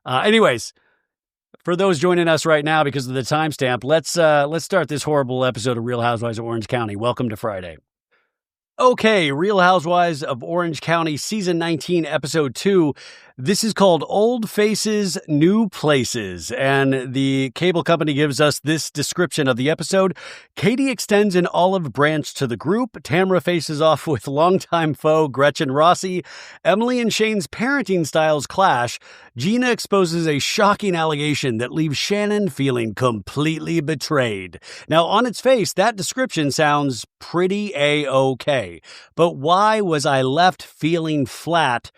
Anyways, for those joining us right now because of the timestamp, let's start this horrible episode of Real Housewives of Orange County. Welcome to Friday. Okay, Real Housewives of Orange County, Season 19, Episode 2. This is called Old Faces, New Places, and the cable company gives us this description of the episode. Katie extends an olive branch to the group. Tamra faces off with longtime foe Gretchen Rossi. Emily and Shane's parenting styles clash. Gina exposes a shocking allegation that leaves Shannon feeling completely betrayed. Now, on its face, that description sounds pretty A-okay. But why was I left feeling flat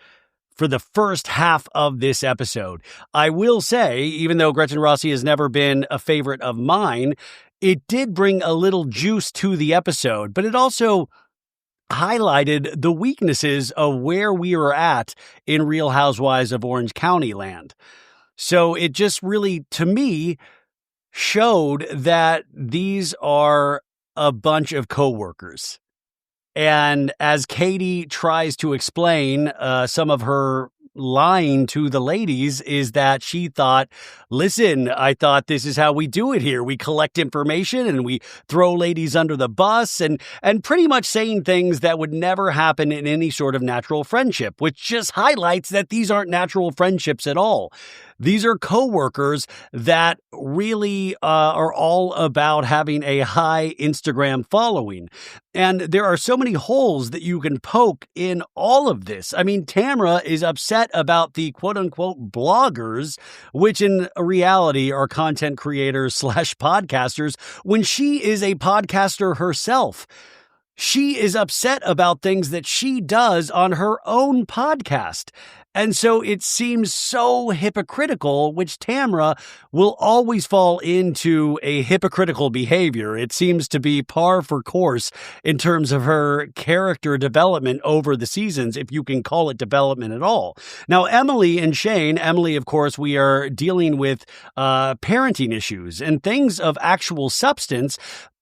for the first half of this episode? I will say, even though Gretchen Rossi has never been a favorite of mine, it did bring a little juice to the episode, but it also highlighted the weaknesses of where we were at in Real Housewives of Orange County land. So it just really, to me, showed that these are a bunch of coworkers. And as Katie tries to explain some of her lying to the ladies is that she thought, listen, I thought this is how we do it here. We collect information and we throw ladies under the bus and pretty much saying things that would never happen in any sort of natural friendship, which just highlights that these aren't natural friendships at all. These are coworkers that really are all about having a high Instagram following. And there are so many holes that you can poke in all of this. I mean, Tamra is upset about the quote-unquote bloggers, which in reality are content creators / podcasters, when she is a podcaster herself. She is upset about things that she does on her own podcast. And so it seems so hypocritical, which Tamra will always fall into a hypocritical behavior. It seems to be par for course in terms of her character development over the seasons, if you can call it development at all. Now, Emily and Shane, Emily, of course, we are dealing with parenting issues and things of actual substance.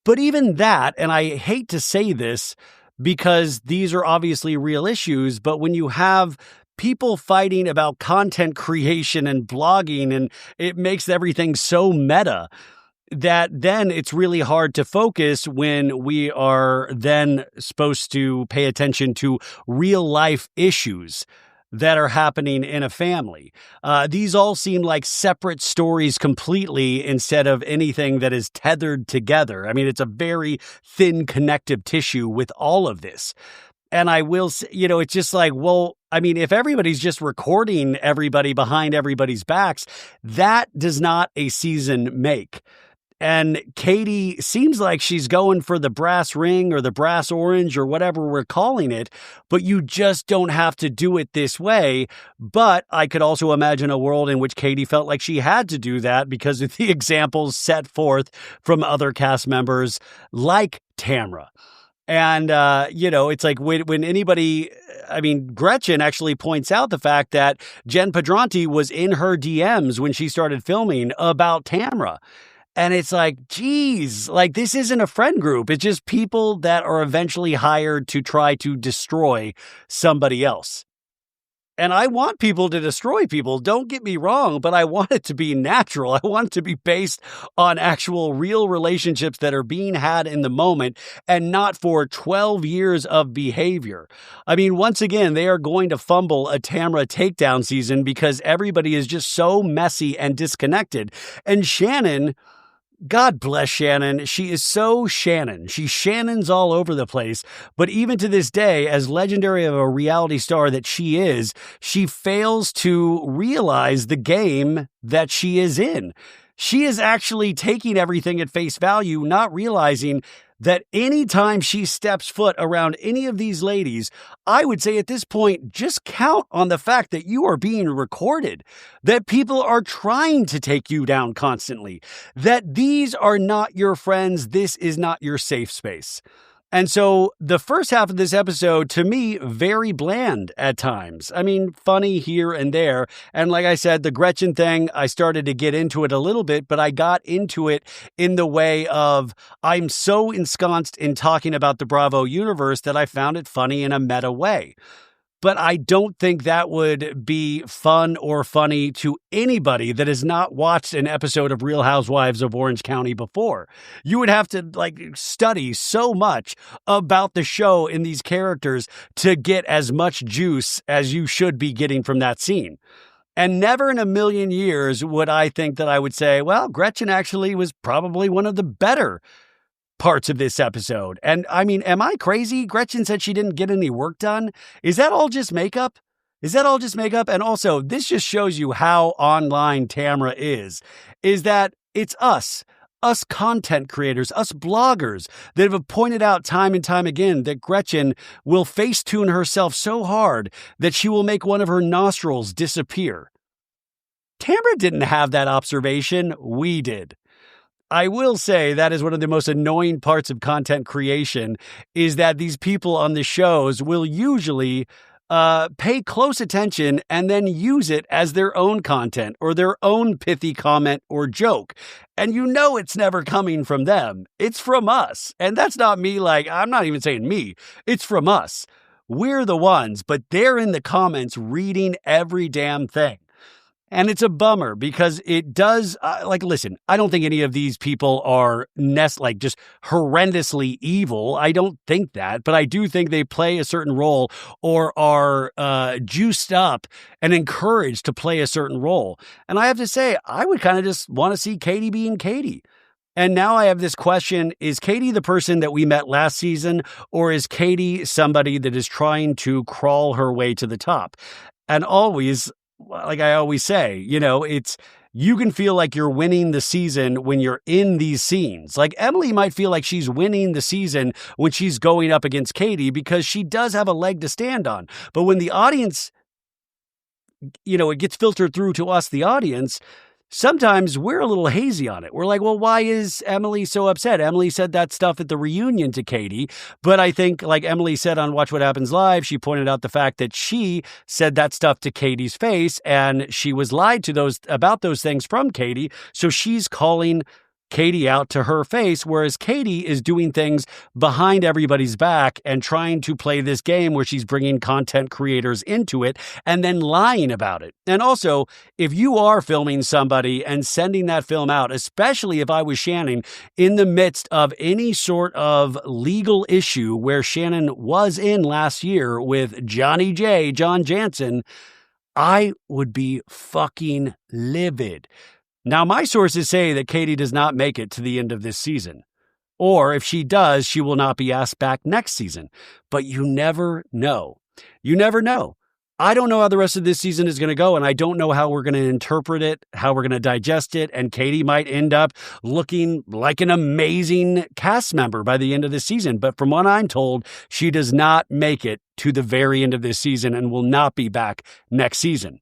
But even that, and I hate to say this because these are obviously real issues, but when you have people fighting about content creation and blogging, and it makes everything so meta that then it's really hard to focus when we are then supposed to pay attention to real life issues that are happening in a family. These all seem like separate stories completely instead of anything that is tethered together. I mean, it's a very thin connective tissue with all of this. And I will say, it's just like, well, I mean, if everybody's just recording everybody behind everybody's backs, that does not a season make. And Katie seems like she's going for the brass ring or the brass orange or whatever we're calling it, but you just don't have to do it this way. But I could also imagine a world in which Katie felt like she had to do that because of the examples set forth from other cast members like Tamra. And, it's like when anybody, I mean, Gretchen actually points out the fact that Jenn Pedranti was in her DMs when she started filming about Tamra. And it's like, geez, like this isn't a friend group. It's just people that are eventually hired to try to destroy somebody else. And I want people to destroy people. Don't get me wrong, but I want it to be natural. I want it to be based on actual real relationships that are being had in the moment and not for 12 years of behavior. I mean, once again, they are going to fumble a Tamra takedown season because everybody is just so messy and disconnected. And Shannon, God bless Shannon. She is so Shannon. She Shannons all over the place. But even to this day, as legendary of a reality star that she is, she fails to realize the game that she is in. She is actually taking everything at face value, not realizing that anytime she steps foot around any of these ladies, I would say at this point, just count on the fact that you are being recorded, that people are trying to take you down constantly, that these are not your friends. This is not your safe space. And so the first half of this episode, to me, very bland at times. I mean, funny here and there. And like I said, the Gretchen thing, I started to get into it a little bit, but I got into it in the way of I'm so ensconced in talking about the Bravo universe that I found it funny in a meta way. but I don't think that would be fun or funny to anybody that has not watched an episode of Real Housewives of Orange County before. You would have to study so much about the show and these characters to get as much juice as you should be getting from that scene. And never in a million years would I think that I would say, well, Gretchen actually was probably one of the better parts of this episode. And I mean, am I crazy? Gretchen said she didn't get any work done. Is that all just makeup? And also, this just shows you how online Tamra is that it's us content creators, us bloggers that have pointed out time and time again that Gretchen will face-tune herself so hard that she will make one of her nostrils disappear. Tamra didn't have that observation. We did. I will say that is one of the most annoying parts of content creation is that these people on the shows will usually pay close attention and then use it as their own content or their own pithy comment or joke. And you know it's never coming from them. It's from us. And that's not me I'm not even saying me. It's from us. We're the ones, but they're in the comments reading every damn thing. And it's a bummer because it does, listen, I don't think any of these people are just horrendously evil. I don't think that, but I do think they play a certain role or are juiced up and encouraged to play a certain role. And I have to say, I would kind of just want to see Katie being Katie. And now I have this question, is Katie the person that we met last season, or is Katie somebody that is trying to crawl her way to the top? And always, like I always say, you can feel like you're winning the season when you're in these scenes. Like Emily might feel like she's winning the season when she's going up against Katie because she does have a leg to stand on. But when the audience, it gets filtered through to us, the audience, sometimes we're a little hazy on it. We're like, well, why is Emily so upset? Emily said that stuff at the reunion to Katie. But I think, like Emily said on Watch What Happens Live, she pointed out the fact that she said that stuff to Katie's face and she was lied to about those things from Katie. So she's calling Katie out to her face, whereas Katie is doing things behind everybody's back and trying to play this game where she's bringing content creators into it and then lying about it. And also, if you are filming somebody and sending that film out, especially if I was Shannon, in the midst of any sort of legal issue where Shannon was in last year with Johnny J, John Janssen, I would be fucking livid. Now, my sources say that Katie does not make it to the end of this season. Or if she does, she will not be asked back next season. But you never know. You never know. I don't know how the rest of this season is going to go, and I don't know how we're going to interpret it, how we're going to digest it, and Katie might end up looking like an amazing cast member by the end of the season. But from what I'm told, she does not make it to the very end of this season and will not be back next season.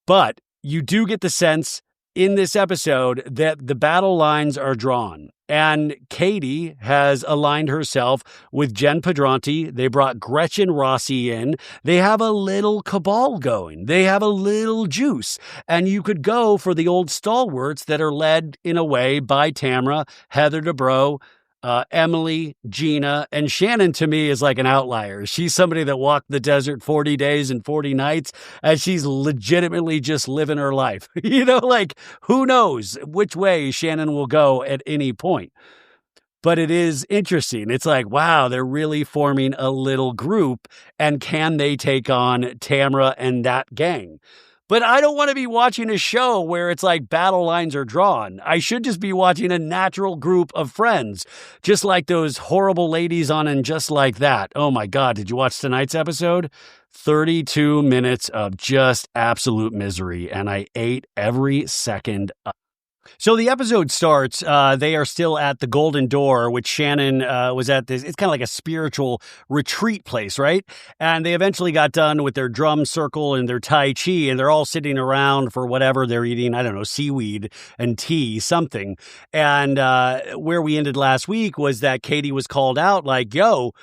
But you do get the sense in this episode that the battle lines are drawn. And Katie has aligned herself with Jen Pedranti. They brought Gretchen Rossi in. They have a little cabal going. They have a little juice. And you could go for the old stalwarts that are led in a way by Tamra, Heather Dubrow, Emily, Gina, and Shannon to me is like an outlier. She's somebody that walked the desert 40 days and 40 nights, and she's legitimately just living her life. Who knows which way Shannon will go at any point. But it is interesting. It's like, wow, they're really forming a little group, and can they take on Tamra and that gang? But I don't want to be watching a show where it's like battle lines are drawn. I should just be watching a natural group of friends, just like those horrible ladies on And Just Like That. Oh my God, did you watch tonight's episode? 32 minutes of just absolute misery, and I ate every second up. So the episode starts, they are still at the Golden Door, which Shannon was at this, it's kind of like a spiritual retreat place, right? And they eventually got done with their drum circle and their Tai Chi, and they're all sitting around for whatever they're eating, I don't know, seaweed and tea, something. And where we ended last week was that Katie was called out like, yo,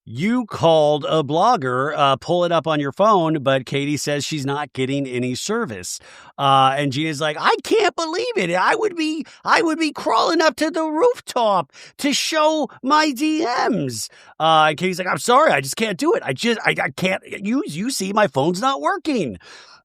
You called a blogger, pull it up on your phone, but Katie says she's not getting any service. And Gina's like, I can't believe it. I would be crawling up to the rooftop to show my DMs. And Katie's like, I'm sorry, I just can't do it. I can't. You see, my phone's not working.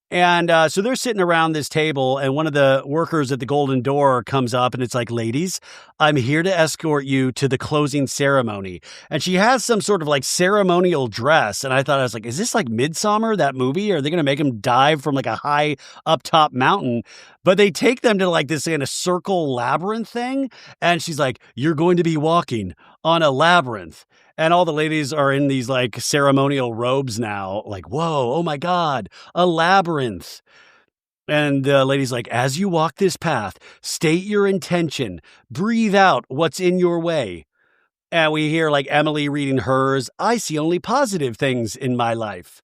And so they're sitting around this table, and one of the workers at the Golden Door comes up, and it's like, ladies, I'm here to escort you to the closing ceremony. And she has some sort of like ceremonial dress. And I thought, I was like, is this like Midsummer, that movie? Are they going to make him dive from like a high up top mountain? But they take them to like this in a circle labyrinth thing. And she's like, you're going to be walking on a labyrinth. And all the ladies are in these like ceremonial robes now, like, whoa, oh my God, a labyrinth. And the lady's like, as you walk this path, state your intention, breathe out what's in your way. And we hear like Emily reading hers, I see only positive things in my life.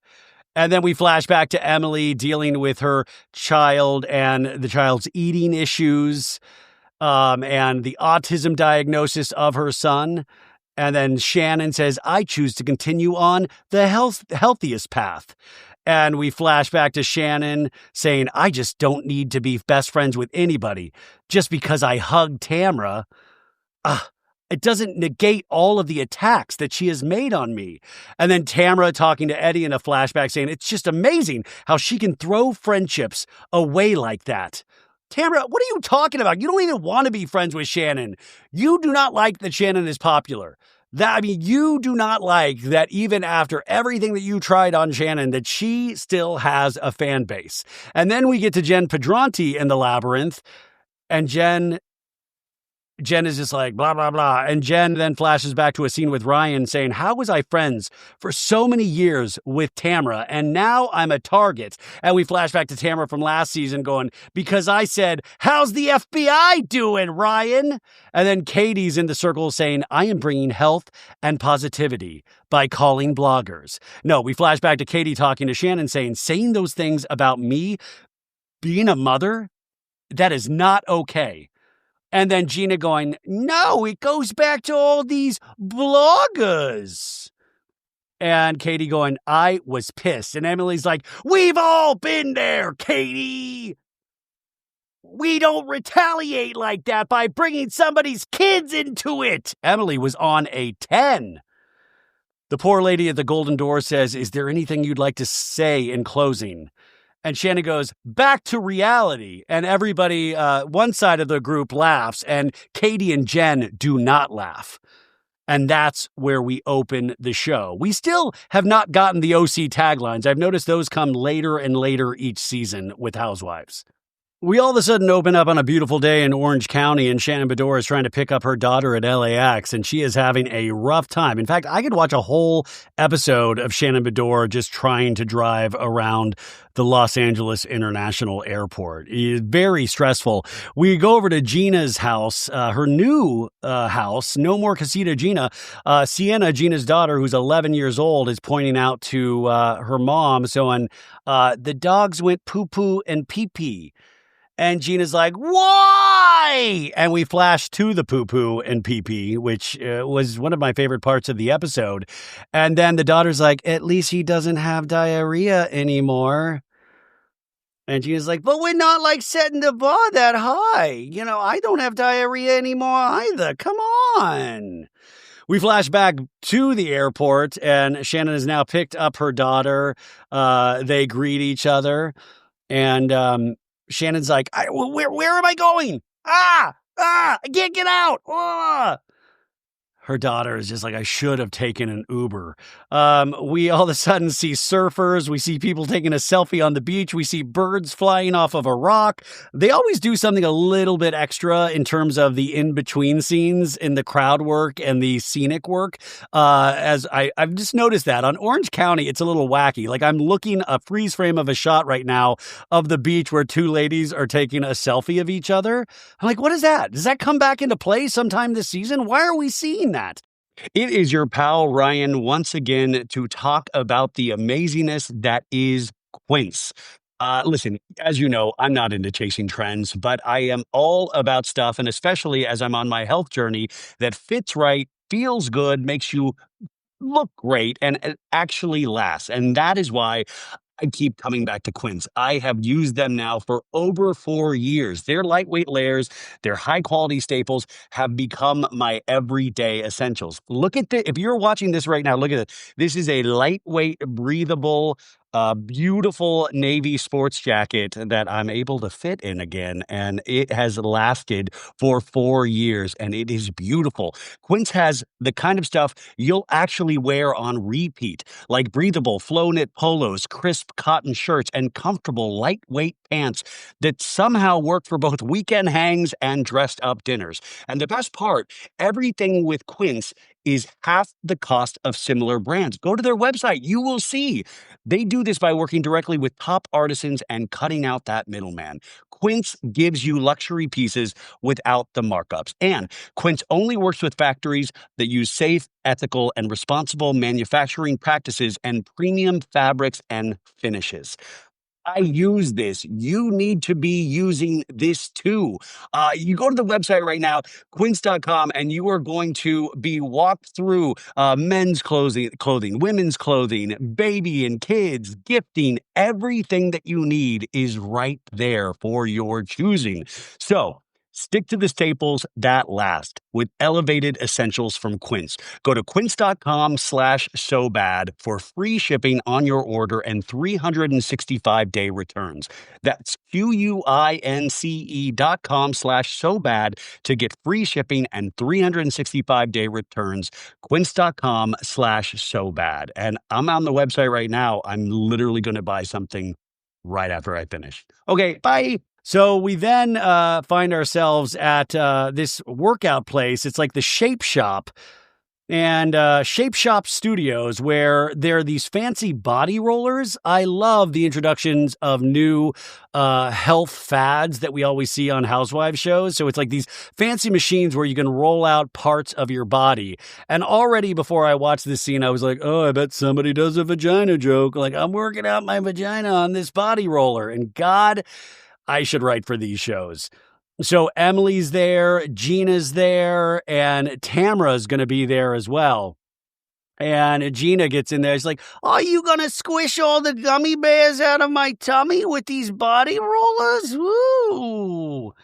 And then we flash back to Emily dealing with her child and the child's eating issues, and the autism diagnosis of her son. And then Shannon says, I choose to continue on the healthiest path. And we flash back to Shannon saying, I just don't need to be best friends with anybody just because I hugged Tamra. It doesn't negate all of the attacks that she has made on me. And then Tamra talking to Eddie in a flashback saying, it's just amazing how she can throw friendships away like that. Tamra, what are you talking about? You don't even want to be friends with Shannon. You do not like that Shannon is popular. You do not like that even after everything that you tried on Shannon, that she still has a fan base. And then we get to Jenn Pedranti in the labyrinth, and Jenn is just like, blah, blah, blah. And Jenn then flashes back to a scene with Ryan saying, how was I friends for so many years with Tamra? And now I'm a target. And we flash back to Tamra from last season going, because I said, how's the FBI doing, Ryan? And then Katie's in the circle saying, I am bringing health and positivity by calling bloggers. No, we flash back to Katie talking to Shannon saying those things about me being a mother, that is not okay. And then Gina going, no, it goes back to all these bloggers. And Katie going, I was pissed. And Emily's like, we've all been there, Katie. We don't retaliate like that by bringing somebody's kids into it. Emily was on a 10. The poor lady at the Golden Door says, is there anything you'd like to say in closing? And Shannon goes, back to reality. And everybody, one side of the group laughs, and Katie and Jenn do not laugh. And that's where we open the show. We still have not gotten the OC taglines. I've noticed those come later and later each season with Housewives. We all of a sudden open up on a beautiful day in Orange County, and Shannon Beador is trying to pick up her daughter at LAX, and she is having a rough time. In fact, I could watch a whole episode of Shannon Beador just trying to drive around the Los Angeles International Airport. It's very stressful. We go over to Gina's house, her new house, no more Casita Gina. Sienna, Gina's daughter, who's 11 years old, is pointing out to her mom, the dogs went poo-poo and pee-pee. And Gina's like, why? And we flash to the poo-poo and pee-pee, which was one of my favorite parts of the episode. And then the daughter's like, at least he doesn't have diarrhea anymore. And Gina's like, but we're not like setting the bar that high. I don't have diarrhea anymore either. Come on. We flash back to the airport, and Shannon has now picked up her daughter. They greet each other. And Shannon's like, where am I going? I can't get out. Her daughter is just like, I should have taken an Uber. We all of a sudden see surfers. We see people taking a selfie on the beach. We see birds flying off of a rock. They always do something a little bit extra in terms of the in-between scenes in the crowd work and the scenic work. As I've just noticed that on Orange County, it's a little wacky. Like I'm looking a freeze frame of a shot right now of the beach where two ladies are taking a selfie of each other. I'm like, what is that? Does that come back into play sometime this season? Why are we seeing that? It is your pal Ryan once again to talk about the amazingness that is Quince. Listen, as you know, I'm not into chasing trends, but I am all about stuff, and especially as I'm on my health journey, that fits right, feels good, makes you look great, and it actually lasts. And that is why I keep coming back to Quince. I have used them now for over 4 years. Their lightweight layers, their high quality staples have become my everyday essentials. Look at the, if you're watching this right now, look at it. This is a lightweight, breathable, beautiful navy sports jacket that I'm able to fit in again. And it has lasted for 4 years and it is beautiful. Quince has the kind of stuff you'll actually wear on repeat, like breathable flow knit polos, crisp cotton shirts, and comfortable lightweight pants that somehow work for both weekend hangs and dressed up dinners. And the best part, everything with Quince is half the cost of similar brands. Go to their website, you will see. They do this by working directly with top artisans and cutting out that middleman. Quince gives you luxury pieces without the markups. And Quince only works with factories that use safe, ethical, and responsible manufacturing practices and premium fabrics and finishes. I use this. You need to be using this too. You go to the website right now, quince.com, and you are going to be walked through men's clothing, women's clothing, baby and kids, gifting. Everything that you need is right there for your choosing. So, stick to the staples that last with elevated essentials from Quince. Go to quince.com/so bad for free shipping on your order and 365-day returns. That's QUINCE.com/so bad to get free shipping and 365-day returns. Quince.com/so bad. And I'm on the website right now. I'm literally going to buy something right after I finish. Okay, bye. So we then find ourselves at this workout place. It's like the Shape Shop and Shape Shop Studios, where there are these fancy body rollers. I love the introductions of new health fads that we always see on Housewives shows. So it's like these fancy machines where you can roll out parts of your body. And already before I watched this scene, I was like, oh, I bet somebody does a vagina joke. Like, I'm working out my vagina on this body roller. And God, I should write for these shows. So Emily's there, Gina's there, and Tamra's going to be there as well. And Gina gets in there. She's like, are you going to squish all the gummy bears out of my tummy with these body rollers? Woo!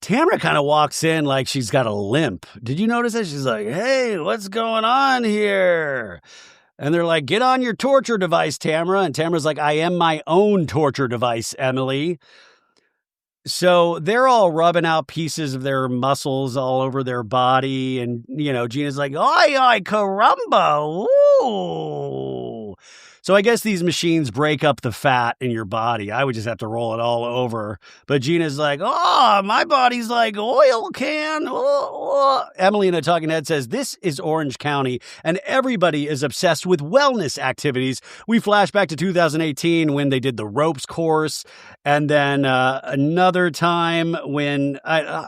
Tamra kind of walks in like she's got a limp. Did you notice that? She's like, hey, what's going on here? And they're like, get on your torture device, Tamra. And Tamra's like, I am my own torture device, Emily. So they're all rubbing out pieces of their muscles all over their body. And, Gina's like, oi, oi, caramba. Ooh. So I guess these machines break up the fat in your body. I would just have to roll it all over. But Gina's like, oh, my body's like oil can. Oh. Emily in a talking head says, this is Orange County, and everybody is obsessed with wellness activities. We flash back to 2018 when they did the ropes course. And then another time when, I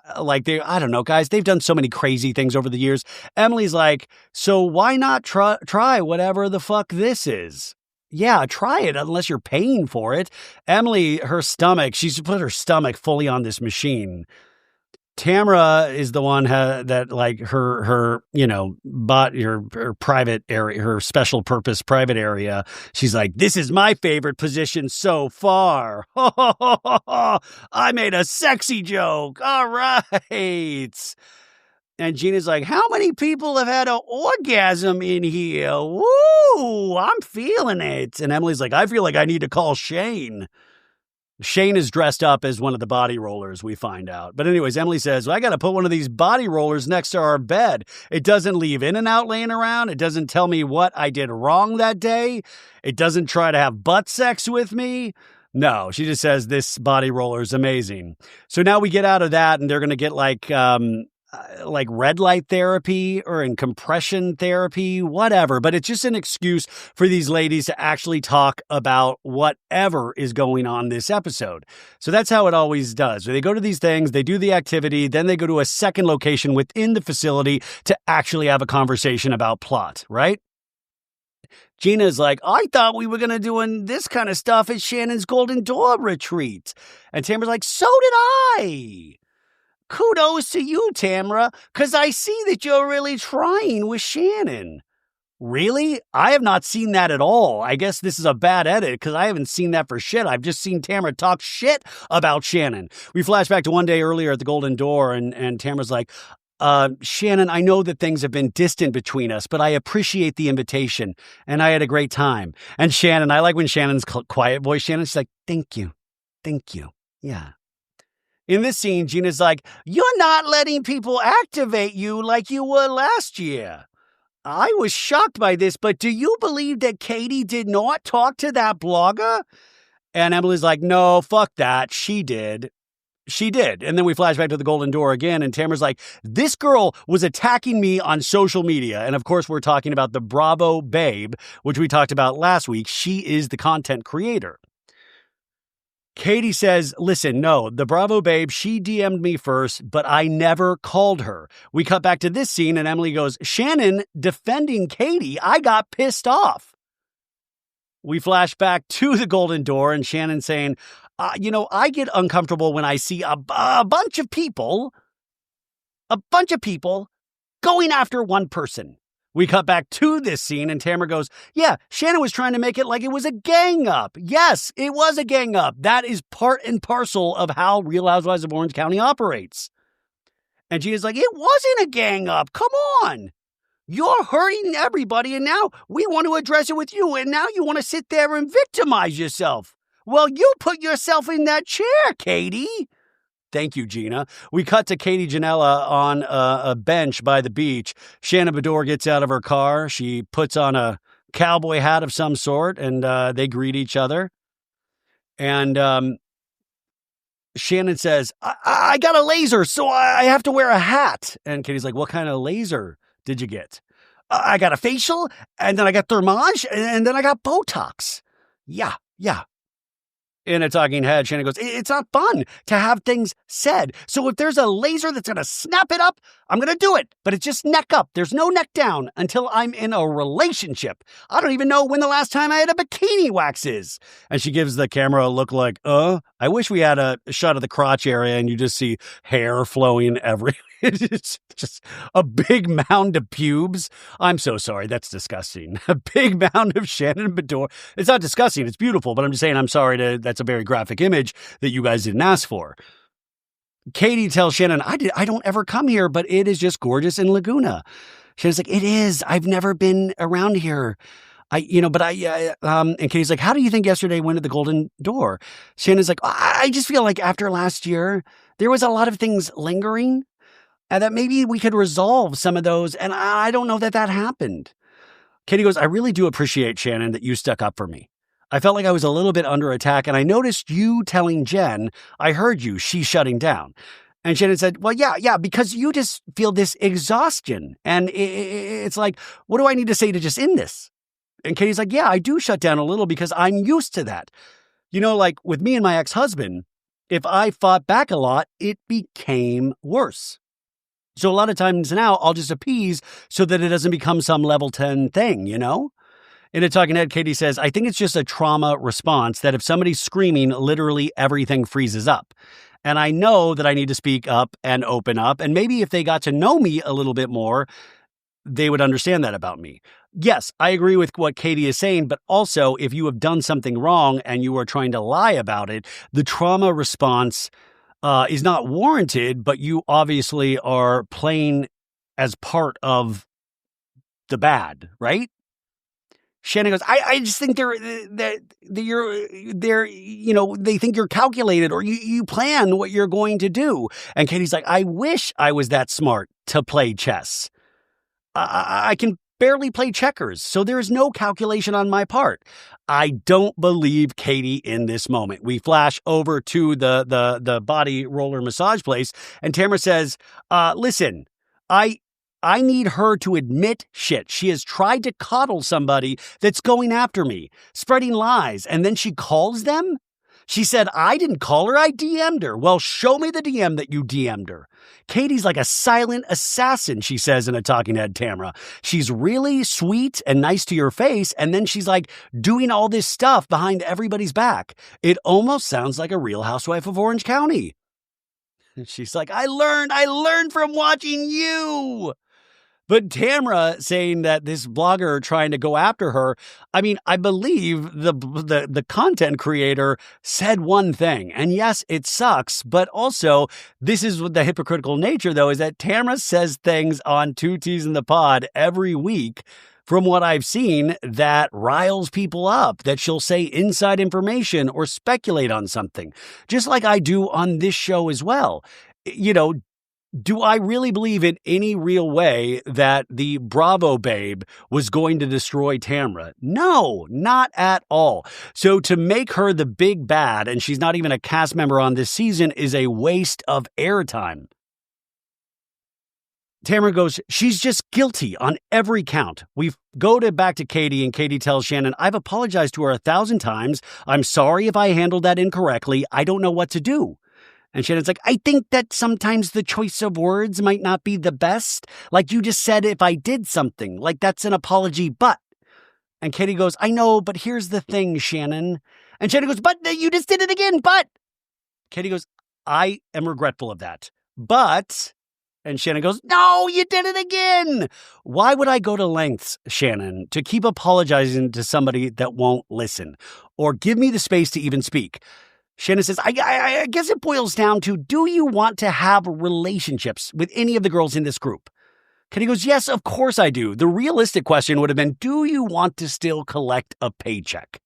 don't know, guys, they've done so many crazy things over the years. Emily's like, so why not try whatever the fuck this is? Yeah, try it unless you're paying for it. Emily, she's put her stomach fully on this machine. Tamra is the one that like her private area, her special purpose private area. She's like, this is my favorite position so far. I made a sexy joke. All right. And Gina's like, how many people have had an orgasm in here? Woo, I'm feeling it. And Emily's like, I feel like I need to call Shane. Shane is dressed up as one of the body rollers, we find out. But anyways, Emily says, well, I got to put one of these body rollers next to our bed. It doesn't leave in and out laying around. It doesn't tell me what I did wrong that day. It doesn't try to have butt sex with me. No, she just says this body roller is amazing. So now we get out of that and they're going to get like red light therapy or in compression therapy, whatever. But it's just an excuse for these ladies to actually talk about whatever is going on this episode. So that's how it always does. They go to these things, they do the activity, then they go to a second location within the facility to actually have a conversation about plot, right? Gina's like, I thought we were going to do this kind of stuff at Shannon's Golden Door retreat. And Tamra's like, so did I. Kudos to you, Tamra, because I see that you're really trying with Shannon. Really? I have not seen that at all. I guess this is a bad edit because I haven't seen that for shit. I've just seen Tamra talk shit about Shannon. We flash back to one day earlier at the Golden Door, and Tamra's like, Shannon, I know that things have been distant between us, but I appreciate the invitation, and I had a great time. And Shannon, I like when Shannon's quiet voice, Shannon's like, thank you. Thank you. Yeah. In this scene, Gina's like, you're not letting people activate you like you were last year. I was shocked by this, but do you believe that Katie did not talk to that blogger? And Emily's like, no, fuck that. She did. She did. And then we flash back to the Golden Door again, and Tamra's like, this girl was attacking me on social media. And of course, we're talking about the Bravo babe, which we talked about last week. She is the content creator. Katie says, listen, no, the Bravo babe, she DM'd me first, but I never called her. We cut back to this scene, and Emily goes, Shannon defending Katie, I got pissed off. We flash back to the Golden Door, and Shannon saying, I get uncomfortable when I see a bunch of people going after one person. We cut back to this scene, and Tamra goes, yeah, Shannon was trying to make it like it was a gang up. Yes, it was a gang up. That is part and parcel of how Real Housewives of Orange County operates. And Gina's like, it wasn't a gang up. Come on. You're hurting everybody, and now we want to address it with you, and now you want to sit there and victimize yourself. Well, you put yourself in that chair, Katie. Thank you, Gina. We cut to Katie Ginella on a bench by the beach. Shannon Beador gets out of her car. She puts on a cowboy hat of some sort, and they greet each other. And Shannon says, I got a laser, so I have to wear a hat. And Katie's like, what kind of laser did you get? I got a facial, and then I got thermage, and then I got Botox. Yeah. In a talking head, Shannon goes, it's not fun to have things said. So if there's a laser that's going to snap it up, I'm going to do it. But it's just neck up. There's no neck down until I'm in a relationship. I don't even know when the last time I had a bikini wax is. And she gives the camera a look like, I wish we had a shot of the crotch area and you just see hair flowing everywhere. It's just a big mound of pubes. I'm so sorry. That's disgusting. A big mound of Shannon Beador. It's not disgusting. It's beautiful, but I'm just saying I'm sorry that's a very graphic image that you guys didn't ask for. Katie tells Shannon, I don't ever come here, but it is just gorgeous in Laguna. Shannon's like, it is. I've never been around here. And Katie's like, how do you think yesterday went at the Golden Door? Shannon's like, I just feel like after last year, there was a lot of things lingering. And that maybe we could resolve some of those, and I don't know that happened. Katie goes, I really do appreciate, Shannon, that you stuck up for me. I felt like I was a little bit under attack, and I noticed you telling Jenn, I heard you, she's shutting down. And Shannon said, well, yeah, because you just feel this exhaustion. And it's like, what do I need to say to just end this? And Katie's like, yeah, I do shut down a little because I'm used to that. You know, like with me and my ex-husband, if I fought back a lot, it became worse. So a lot of times now I'll just appease so that it doesn't become some level 10 thing, you know? In a talking head, Katie says, I think it's just a trauma response that if somebody's screaming, literally everything freezes up. And I know that I need to speak up and open up. And maybe if they got to know me a little bit more, they would understand that about me. Yes, I agree with what Katie is saying, but also if you have done something wrong and you are trying to lie about it, the trauma response is not warranted, but you obviously are playing as part of the bad, right? Shannon goes, I just think they think you're calculated or you plan what you're going to do. And Katie's like, I wish I was that smart to play chess. I can barely play checkers, so there is no calculation on my part. I don't believe Katie in this moment. We flash over to the body roller massage place, and Tamra says, listen, I need her to admit shit. She has tried to coddle somebody that's going after me, spreading lies, and then she calls them? She said, I didn't call her, I DM'd her. Well, show me the DM that you DM'd her. Katie's like a silent assassin, she says in a talking head, Tamra. She's really sweet and nice to your face, and then she's like doing all this stuff behind everybody's back. It almost sounds like a Real Housewife of Orange County. And she's like, I learned from watching you. But Tamra saying that this blogger trying to go after her, I mean, I believe the content creator said one thing. And yes, it sucks. But also, this is what the hypocritical nature, though, is that Tamra says things on Two T's in the Pod every week, from what I've seen, that riles people up, that she'll say inside information or speculate on something, just like I do on this show as well. You know, do I really believe in any real way that the Bravo babe was going to destroy Tamra? No, not at all. So to make her the big bad, and she's not even a cast member on this season, is a waste of airtime. Tamra goes, she's just guilty on every count. We go back to Katie, and Katie tells Shannon, I've apologized to her 1,000 times. I'm sorry if I handled that incorrectly. I don't know what to do. And Shannon's like, I think that sometimes the choice of words might not be the best. Like you just said, if I did something, like that's an apology, but. And Katie goes, I know, but here's the thing, Shannon. And Shannon goes, but you just did it again, but. Katie goes, I am regretful of that, but. And Shannon goes, no, you did it again. Why would I go to lengths, Shannon, to keep apologizing to somebody that won't listen or give me the space to even speak? Shannon says, I guess it boils down to, do you want to have relationships with any of the girls in this group? Katie goes, yes, of course I do. The realistic question would have been, do you want to still collect a paycheck?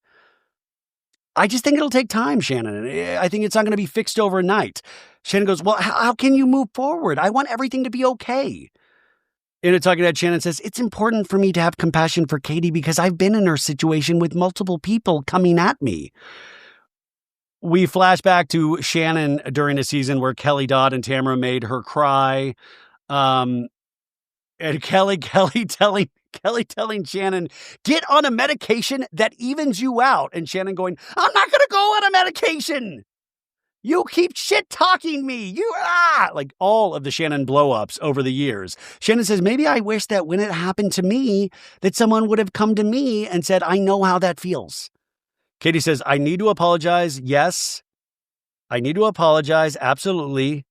I just think it'll take time, Shannon. I think it's not going to be fixed overnight. Shannon goes, well, how can you move forward? I want everything to be okay. In a talking head, Shannon says, it's important for me to have compassion for Katie because I've been in her situation with multiple people coming at me. We flash back to Shannon during a season where Kelly Dodd and Tamra made her cry. And Kelly telling Shannon, get on a medication that evens you out. And Shannon going, I'm not going to go on a medication. You keep shit talking me. Like all of the Shannon blow-ups over the years. Shannon says, maybe I wish that when it happened to me, that someone would have come to me and said, I know how that feels. Katie says, I need to apologize. Yes, I need to apologize. Absolutely.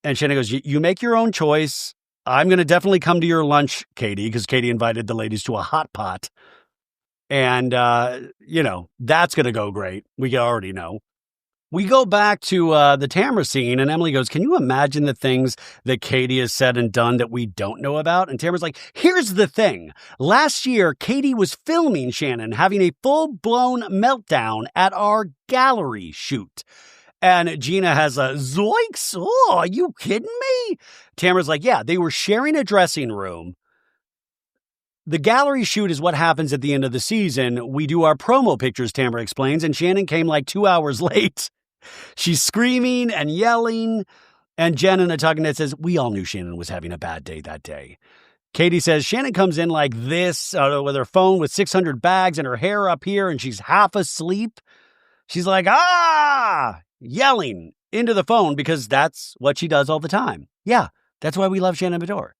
And Shannon goes, you make your own choice. I'm going to definitely come to your lunch, Katie, because Katie invited the ladies to a hot pot. And, that's going to go great. We already know. We go back to the Tamra scene, and Emily goes, can you imagine the things that Katie has said and done that we don't know about? And Tamra's like, here's the thing. Last year, Katie was filming Shannon having a full-blown meltdown at our gallery shoot. And Gina has a zoinks. Oh, are you kidding me? Tamra's like, yeah, they were sharing a dressing room. The gallery shoot is what happens at the end of the season. We do our promo pictures, Tamra explains, and Shannon came like 2 hours late. She's screaming and yelling, and Jenn in a talking head says, we all knew Shannon was having a bad day that day. Katie says Shannon comes in like this with her phone with 600 bags and her hair up here, and she's half asleep. She's like, yelling into the phone because that's what she does all the time. Yeah, that's why we love Shannon Beador.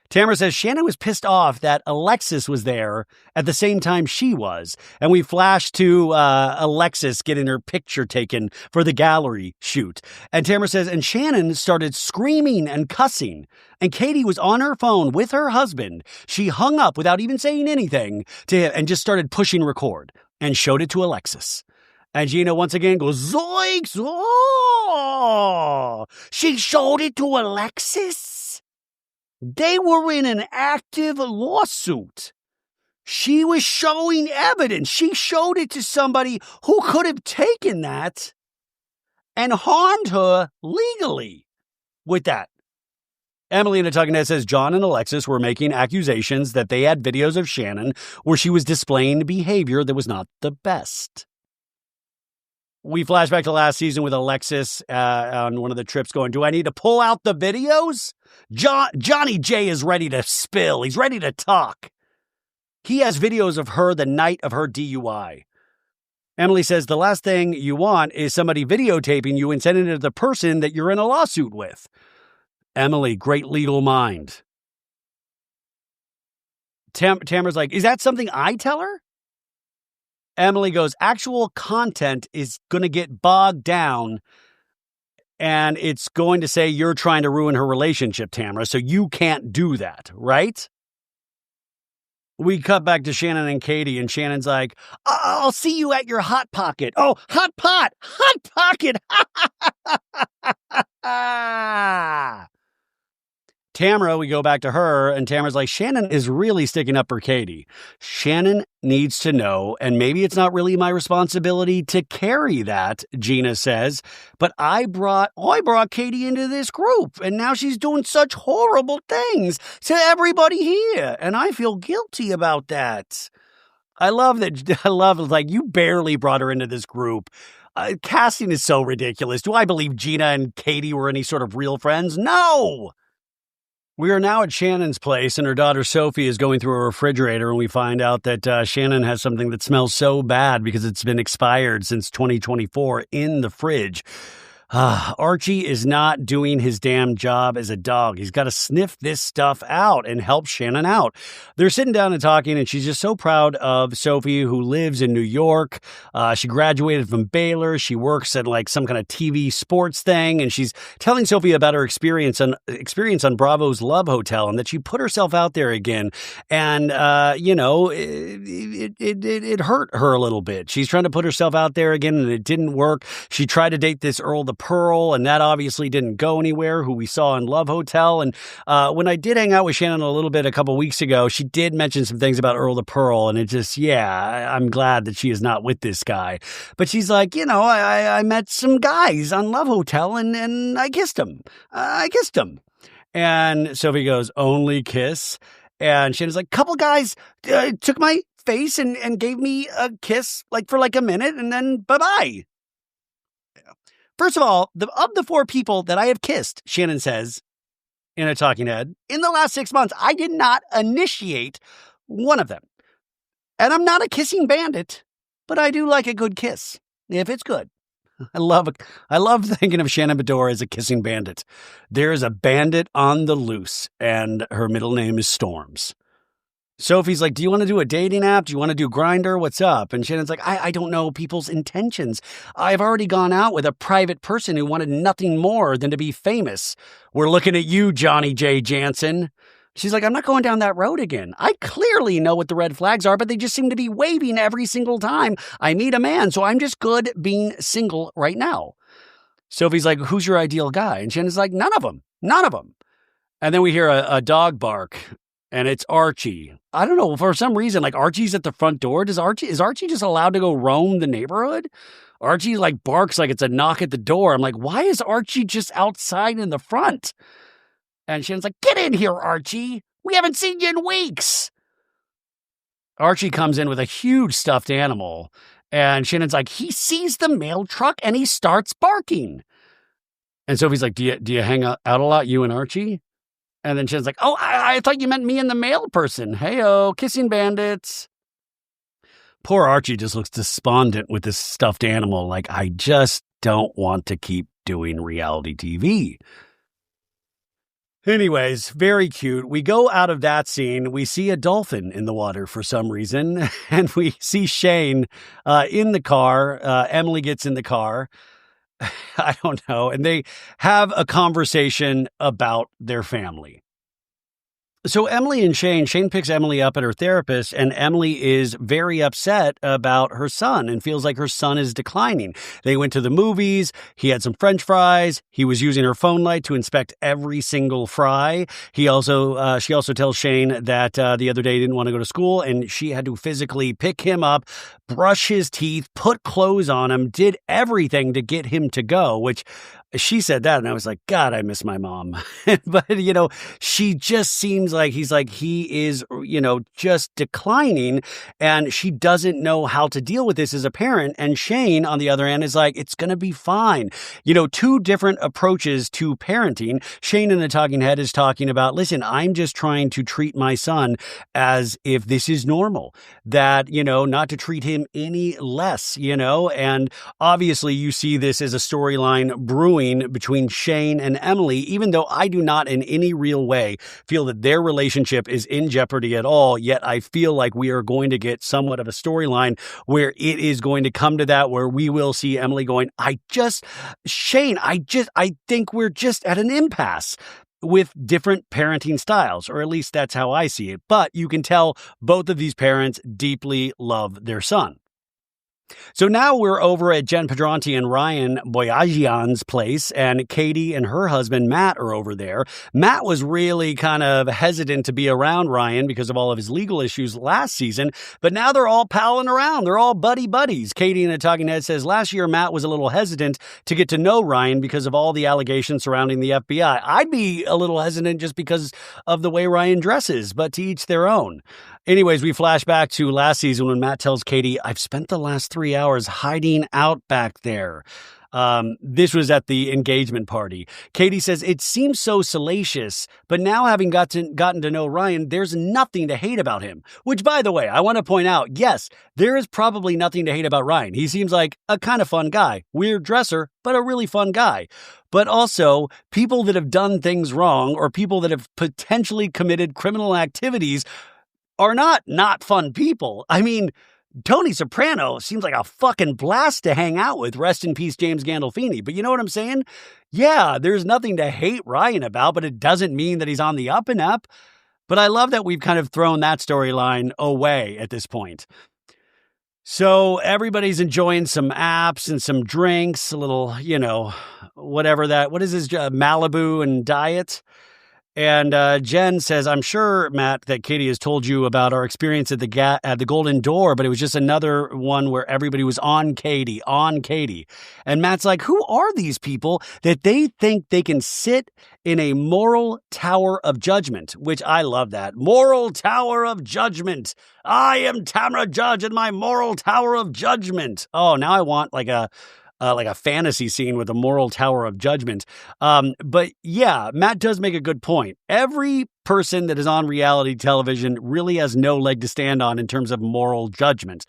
Tamra says Shannon was pissed off that Alexis was there at the same time she was. And we flash to Alexis getting her picture taken for the gallery shoot. And Tamra says, and Shannon started screaming and cussing. And Katie was on her phone with her husband. She hung up without even saying anything to him and just started pushing record and showed it to Alexis. And Jeana once again goes, zoinks! Oh! She showed it to Alexis? They were in an active lawsuit. She was showing evidence. She showed it to somebody who could have taken that and harmed her legally with that. Emily in a talking head says John and Alexis were making accusations that they had videos of Shannon where she was displaying behavior that was not the best. We flash back to last season with Alexis on one of the trips going, do I need to pull out the videos? Johnny J is ready to spill. He's ready to talk. He has videos of her the night of her DUI. Emily says the last thing you want is somebody videotaping you and sending it to the person that you're in a lawsuit with. Emily, great legal mind. Tamra's like, is that something I tell her? Emily goes, actual content is going to get bogged down And it's going to say you're trying to ruin her relationship, Tamra, so you can't do that, right? We cut back to Shannon and Katie, and Shannon's like, I'll see you at your Hot Pocket. Oh, Hot Pot! Hot Pocket! Tamra, we go back to her, and Tamra's like, Shannon is really sticking up for Katie. Shannon needs to know, and maybe it's not really my responsibility to carry that, Gina says, but I brought Katie into this group, and now she's doing such horrible things to everybody here, and I feel guilty about that. I love like, you barely brought her into this group. Casting is so ridiculous. Do I believe Gina and Katie were any sort of real friends? No! We are now at Shannon's place, and her daughter Sophie is going through a refrigerator, and we find out that Shannon has something that smells so bad because it's been expired since 2024 in the fridge. Archie is not doing his damn job as a dog. He's got to sniff this stuff out and help Shannon out. They're sitting down and talking, and she's just so proud of Sophie, who lives in New York. She graduated from Baylor. She works at like some kind of TV sports thing, and she's telling Sophie about her experience on Bravo's Love Hotel, and that she put herself out there again. And it hurt her a little bit. She's trying to put herself out there again, and it didn't work. She tried to date this Earl the Pearl, and that obviously didn't go anywhere, who we saw in Love Hotel. And when I did hang out with Shannon a little bit a couple weeks ago, she did mention some things about Earl the Pearl, and it just, I'm glad that she is not with this guy. But she's like, I met some guys on Love Hotel, and I kissed him. And Sophie goes, only kiss? And Shannon's like, couple guys took my face and gave me a kiss for a minute, and then bye-bye. First of all, of the 4 people that I have kissed, Shannon says in a talking head, in the last 6 months, I did not initiate one of them. And I'm not a kissing bandit, but I do like a good kiss, if it's good. I love thinking of Shannon Beador as a kissing bandit. There is a bandit on the loose, and her middle name is Storms. Sophie's like, do you want to do a dating app? Do you want to do Grindr? What's up? And Shannon's like, I don't know people's intentions. I've already gone out with a private person who wanted nothing more than to be famous. We're looking at you, Johnny J. Janssen. She's like, I'm not going down that road again. I clearly know what the red flags are, but they just seem to be waving every single time I meet a man. So I'm just good being single right now. Sophie's like, who's your ideal guy? And Shannon's like, none of them. And then we hear a dog bark. And it's Archie. I don't know, for some reason, Archie's at the front door. Is Archie just allowed to go roam the neighborhood? Archie barks like it's a knock at the door. I'm like, why is Archie just outside in the front? And Shannon's like, get in here, Archie. We haven't seen you in weeks. Archie comes in with a huge stuffed animal. And Shannon's like, he sees the mail truck and he starts barking. And Sophie's like, do you hang out a lot, you and Archie? And then Shannon's like, oh, I thought you meant me and the male person. Hey-oh, kissing bandits. Poor Archie just looks despondent with this stuffed animal. I just don't want to keep doing reality TV. Anyways, very cute. We go out of that scene. We see a dolphin in the water for some reason. And we see Shane in the car. Emily gets in the car. I don't know. And they have a conversation about their family. So Emily and Shane picks Emily up at her therapist, and Emily is very upset about her son and feels like her son is declining. They went to the movies. He had some French fries. He was using her phone light to inspect every single fry. She also tells Shane that the other day he didn't want to go to school, and she had to physically pick him up, brush his teeth, put clothes on him, did everything to get him to go, which she said that, and I was like, God, I miss my mom. But, she just seems like he is, just declining, and she doesn't know how to deal with this as a parent. And Shane, on the other hand, is like, it's going to be fine. 2 different approaches to parenting. Shane in the talking head is talking about, listen, I'm just trying to treat my son as if this is normal, that, not to treat him any less, and obviously you see this as a storyline brewing brewing between Shane and Emily, even though I do not in any real way feel that their relationship is in jeopardy at all. Yet I feel like we are going to get somewhat of a storyline where it is going to come to that, where we will see Emily going, Shane, I think we're just at an impasse with different parenting styles, or at least that's how I see it. But you can tell both of these parents deeply love their son. So now we're over at Jen Pedranti and Ryan Boyajian's place, and Katie and her husband Matt are over there. Matt was really kind of hesitant to be around Ryan because of all of his legal issues last season, but now they're all palling around. They're all buddies. Katie in the Talking Head says last year Matt was a little hesitant to get to know Ryan because of all the allegations surrounding the FBI. I'd be a little hesitant just because of the way Ryan dresses, but to each their own. Anyways, we flash back to last season when Matt tells Katie, I've spent the last 3 hours hiding out back there. This was at the engagement party. Katie says, it seems so salacious, but now having gotten to know Ryan, there's nothing to hate about him. Which, by the way, I want to point out, yes, there is probably nothing to hate about Ryan. He seems like a kind of fun guy. Weird dresser, but a really fun guy. But also, people that have done things wrong or people that have potentially committed criminal activities are not fun people. I mean, Tony Soprano seems like a fucking blast to hang out with. Rest in peace, James Gandolfini. But you know what I'm saying? Yeah, there's nothing to hate Ryan about, but it doesn't mean that he's on the up and up. But I love that we've kind of thrown that storyline away at this point. So everybody's enjoying some apps and some drinks, a little, what is this, Malibu and diet? And Jenn says, I'm sure, Matt, that Katie has told you about our experience at the Golden Door, but it was just another one where everybody was on Katie. And Matt's like, who are these people that they think they can sit in a moral tower of judgment? Which I love that. Moral tower of judgment. I am Tamra Judge in my moral tower of judgment. Oh, now I want like a fantasy scene with a moral tower of judgment. But yeah, Matt does make a good point. Every person that is on reality television really has no leg to stand on in terms of moral judgment.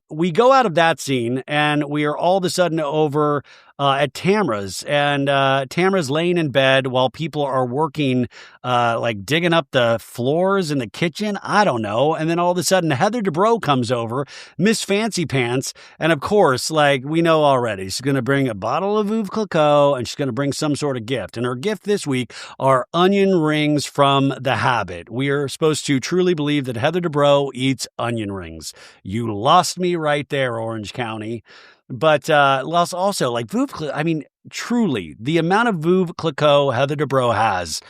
We go out of that scene and we are all of a sudden over at Tamra's, and Tamra's laying in bed while people are working, like digging up the floors in the kitchen. I don't know. And then all of a sudden Heather Dubrow comes over, Miss Fancy Pants. And of course, like we know already, she's going to bring a bottle of Veuve Clicquot and she's going to bring some sort of gift. And her gift this week are onion rings from The Habit. We are supposed to truly believe that Heather Dubrow eats onion rings. You lost me right there, Orange County. But also, like Veuve Clicquot, I mean, truly, the amount of Veuve Clicquot Heather Dubrow has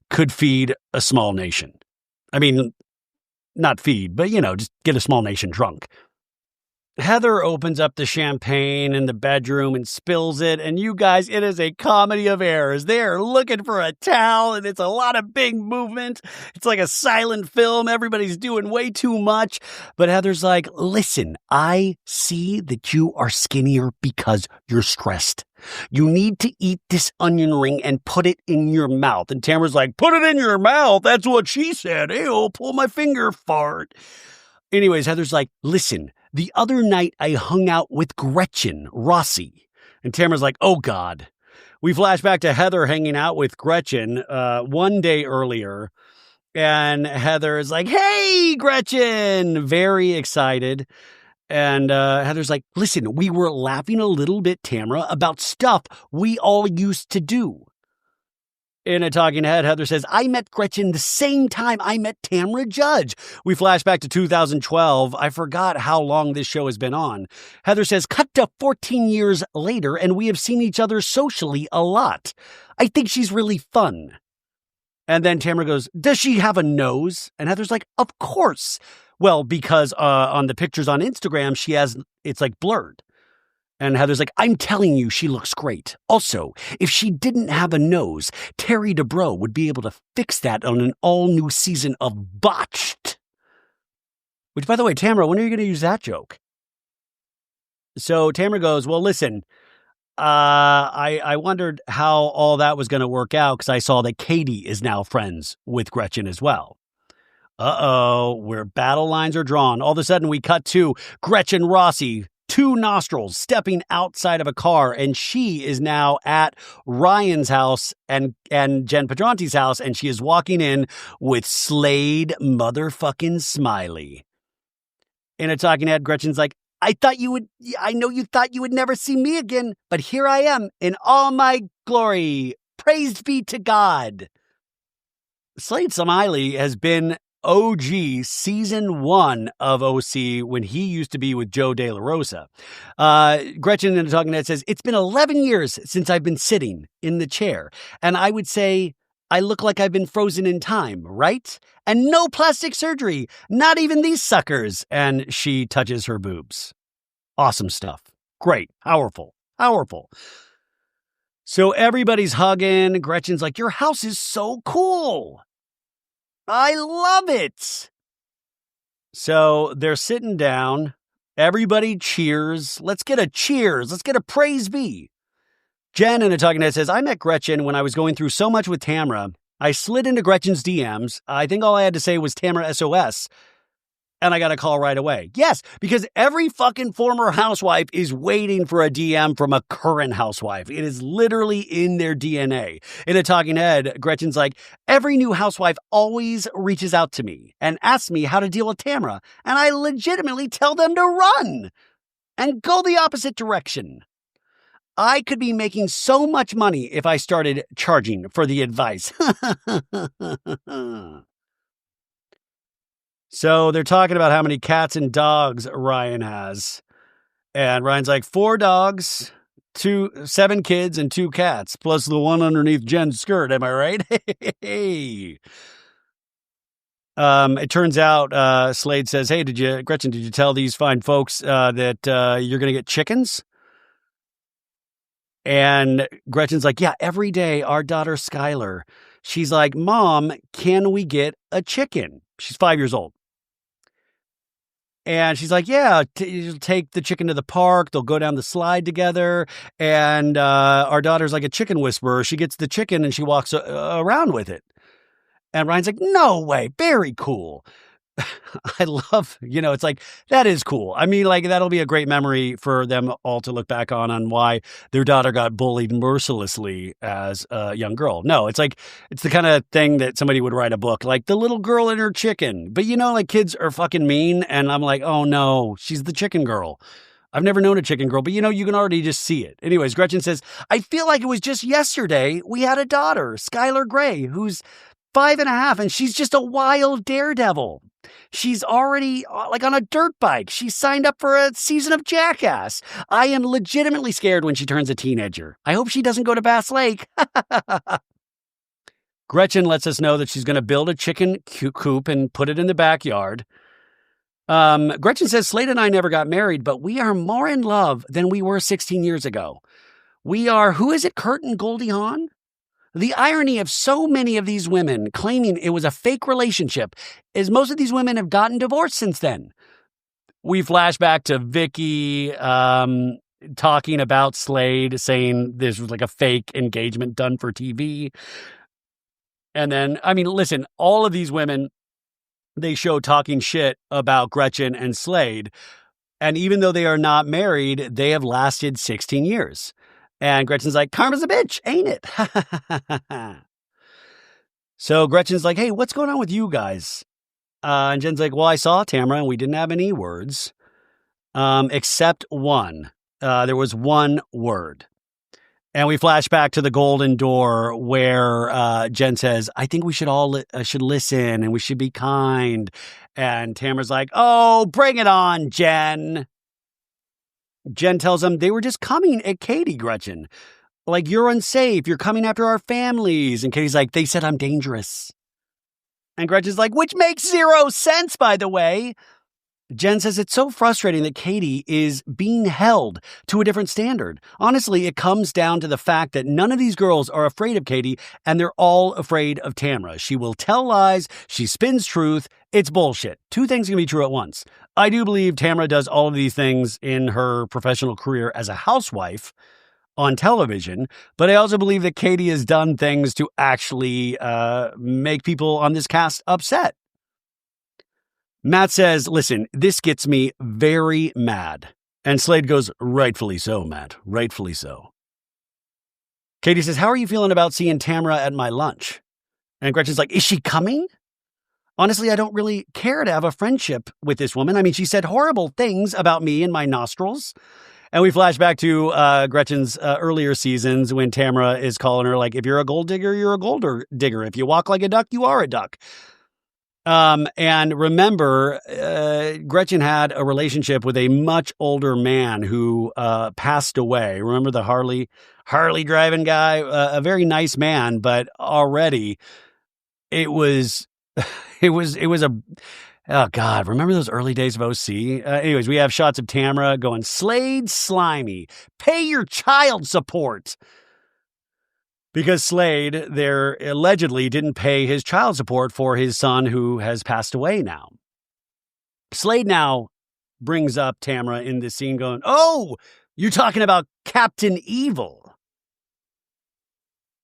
could feed a small nation. I mean, not feed, but, just get a small nation drunk. Heather opens up the champagne in the bedroom and spills it. And you guys, it is a comedy of errors. They're looking for a towel and it's a lot of big movement. It's like a silent film. Everybody's doing way too much. But Heather's like, listen, I see that you are skinnier because you're stressed. You need to eat this onion ring and put it in your mouth. And Tamara's like, put it in your mouth. That's what she said. Ew, pull my finger, fart. Anyways, Heather's like, listen, the other night I hung out with Gretchen, Rossi. And Tamara's like, oh God. We flash back to Heather hanging out with Gretchen one day earlier. And Heather is like, hey, Gretchen, very excited. And Heather's like, listen, we were laughing a little bit, Tamra, about stuff we all used to do. In a talking head, Heather says, I met Gretchen the same time I met Tamra Judge. We flash back to 2012. I forgot how long this show has been on. Heather says, cut to 14 years later, and we have seen each other socially a lot. I think she's really fun. And then Tamra goes, does she have a nose? And Heather's like, of course. Well, because on the pictures on Instagram, it's like blurred. And Heather's like, I'm telling you, she looks great. Also, if she didn't have a nose, Terry Dubrow would be able to fix that on an all-new season of Botched. Which, by the way, Tamra, when are you going to use that joke? So Tamra goes, well, listen, I wondered how all that was going to work out because I saw that Katie is now friends with Gretchen as well. Uh-oh, where battle lines are drawn. All of a sudden, we cut to Gretchen Rossi 2 nostrils stepping outside of a car, and she is now at Ryan's house and Jen Pedranti's house, and she is walking in with Slade motherfucking Smiley. In a talking head, Gretchen's like, I know you thought you would never see me again, but here I am in all my glory. Praised be to God. Slade Smiley has been OG season 1 of OC when he used to be with Joe De La Rosa. Gretchen in the talking head says, it's been 11 years since I've been sitting in the chair, and I would say I look like I've been frozen in time, right? And no plastic surgery, not even these suckers. And she touches her boobs. Awesome stuff. Great. Powerful. So everybody's hugging. Gretchen's like, your house is so cool. I love it. So they're sitting down. Everybody cheers. Let's get a cheers. Let's get a praise be. Jenn in a talking head says, I met Gretchen when I was going through so much with Tamra. I slid into Gretchen's DMs. I think all I had to say was Tamra SOS. And I got a call right away. Yes, because every fucking former housewife is waiting for a DM from a current housewife. It is literally in their DNA. In a talking head, Gretchen's like, every new housewife always reaches out to me and asks me how to deal with Tamra. And I legitimately tell them to run and go the opposite direction. I could be making so much money if I started charging for the advice. So they're talking about how many cats and dogs Ryan has. And Ryan's like, 4 dogs, 7 kids, and 2 cats, plus the one underneath Jen's skirt. Am I right? Hey. It turns out Slade says, hey, Gretchen, did you tell these fine folks that you're going to get chickens? And Gretchen's like, yeah, every day our daughter Skylar, she's like, Mom, can we get a chicken? She's 5 years old. And she's like, yeah, take the chicken to the park. They'll go down the slide together. And our daughter's like a chicken whisperer. She gets the chicken and she walks around with it. And Ryan's like, no way. Very cool. I love, it's like, that is cool. I mean, like, that'll be a great memory for them all to look back on why their daughter got bullied mercilessly as a young girl. No, it's like, it's the kind of thing that somebody would write a book, like the little girl and her chicken. But like kids are fucking mean. And I'm like, oh no, she's the chicken girl. I've never known a chicken girl, but you can already just see it. Anyways, Gretchen says, I feel like it was just yesterday we had a daughter, Skylar Gray, who's 5.5, and she's just a wild daredevil. She's already like on a dirt bike. She signed up for a season of Jackass. I am legitimately scared when she turns a teenager. I hope she doesn't go to Bass Lake. Gretchen lets us know that she's going to build a chicken coop and put it in the backyard. Gretchen says, Slade and I never got married, but we are more in love than we were 16 years ago. We are, who is it, Kurt and Goldie Hawn? The irony of so many of these women claiming it was a fake relationship is most of these women have gotten divorced since then. We flash back to Vicki talking about Slade, saying this was like a fake engagement done for TV. And then, I mean, listen, all of these women, they show talking shit about Gretchen and Slade. And even though they are not married, they have lasted 16 years. And Gretchen's like, karma's a bitch, ain't it? So Gretchen's like, hey, what's going on with you guys? And Jen's like, well, I saw Tamra and we didn't have any words, except one. There was one word. And we flash back to the golden door where Jenn says, I think we should all should listen and we should be kind. And Tamra's like, oh, bring it on, Jenn. Jenn tells them they were just coming at Katie, Gretchen. Like, you're unsafe. You're coming after our families. And Katie's like, they said I'm dangerous. And Gretchen's like, which makes 0 sense, by the way. Jenn says it's so frustrating that Katie is being held to a different standard. Honestly, it comes down to the fact that none of these girls are afraid of Katie, and they're all afraid of Tamra. She will tell lies. She spins truth. It's bullshit. 2 things can be true at once. I do believe Tamra does all of these things in her professional career as a housewife on television, but I also believe that Katie has done things to actually make people on this cast upset. Matt says, listen, this gets me very mad. And Slade goes, rightfully so, Matt. Rightfully so. Katie says, how are you feeling about seeing Tamra at my lunch? And Gretchen's like, is she coming? Honestly, I don't really care to have a friendship with this woman. I mean, she said horrible things about me and my nostrils. And we flash back to Gretchen's earlier seasons when Tamra is calling her like, if you're a gold digger, you're a gold digger. If you walk like a duck, you are a duck. And remember, Gretchen had a relationship with a much older man who passed away. Remember the Harley driving guy? A very nice man, but already it was oh God, remember those early days of OC? Anyways, we have shots of Tamra going, Slade slimy, pay your child support. Because Slade there allegedly didn't pay his child support for his son who has passed away now. Slade now brings up Tamra in this scene going, oh, you're talking about Captain Evil.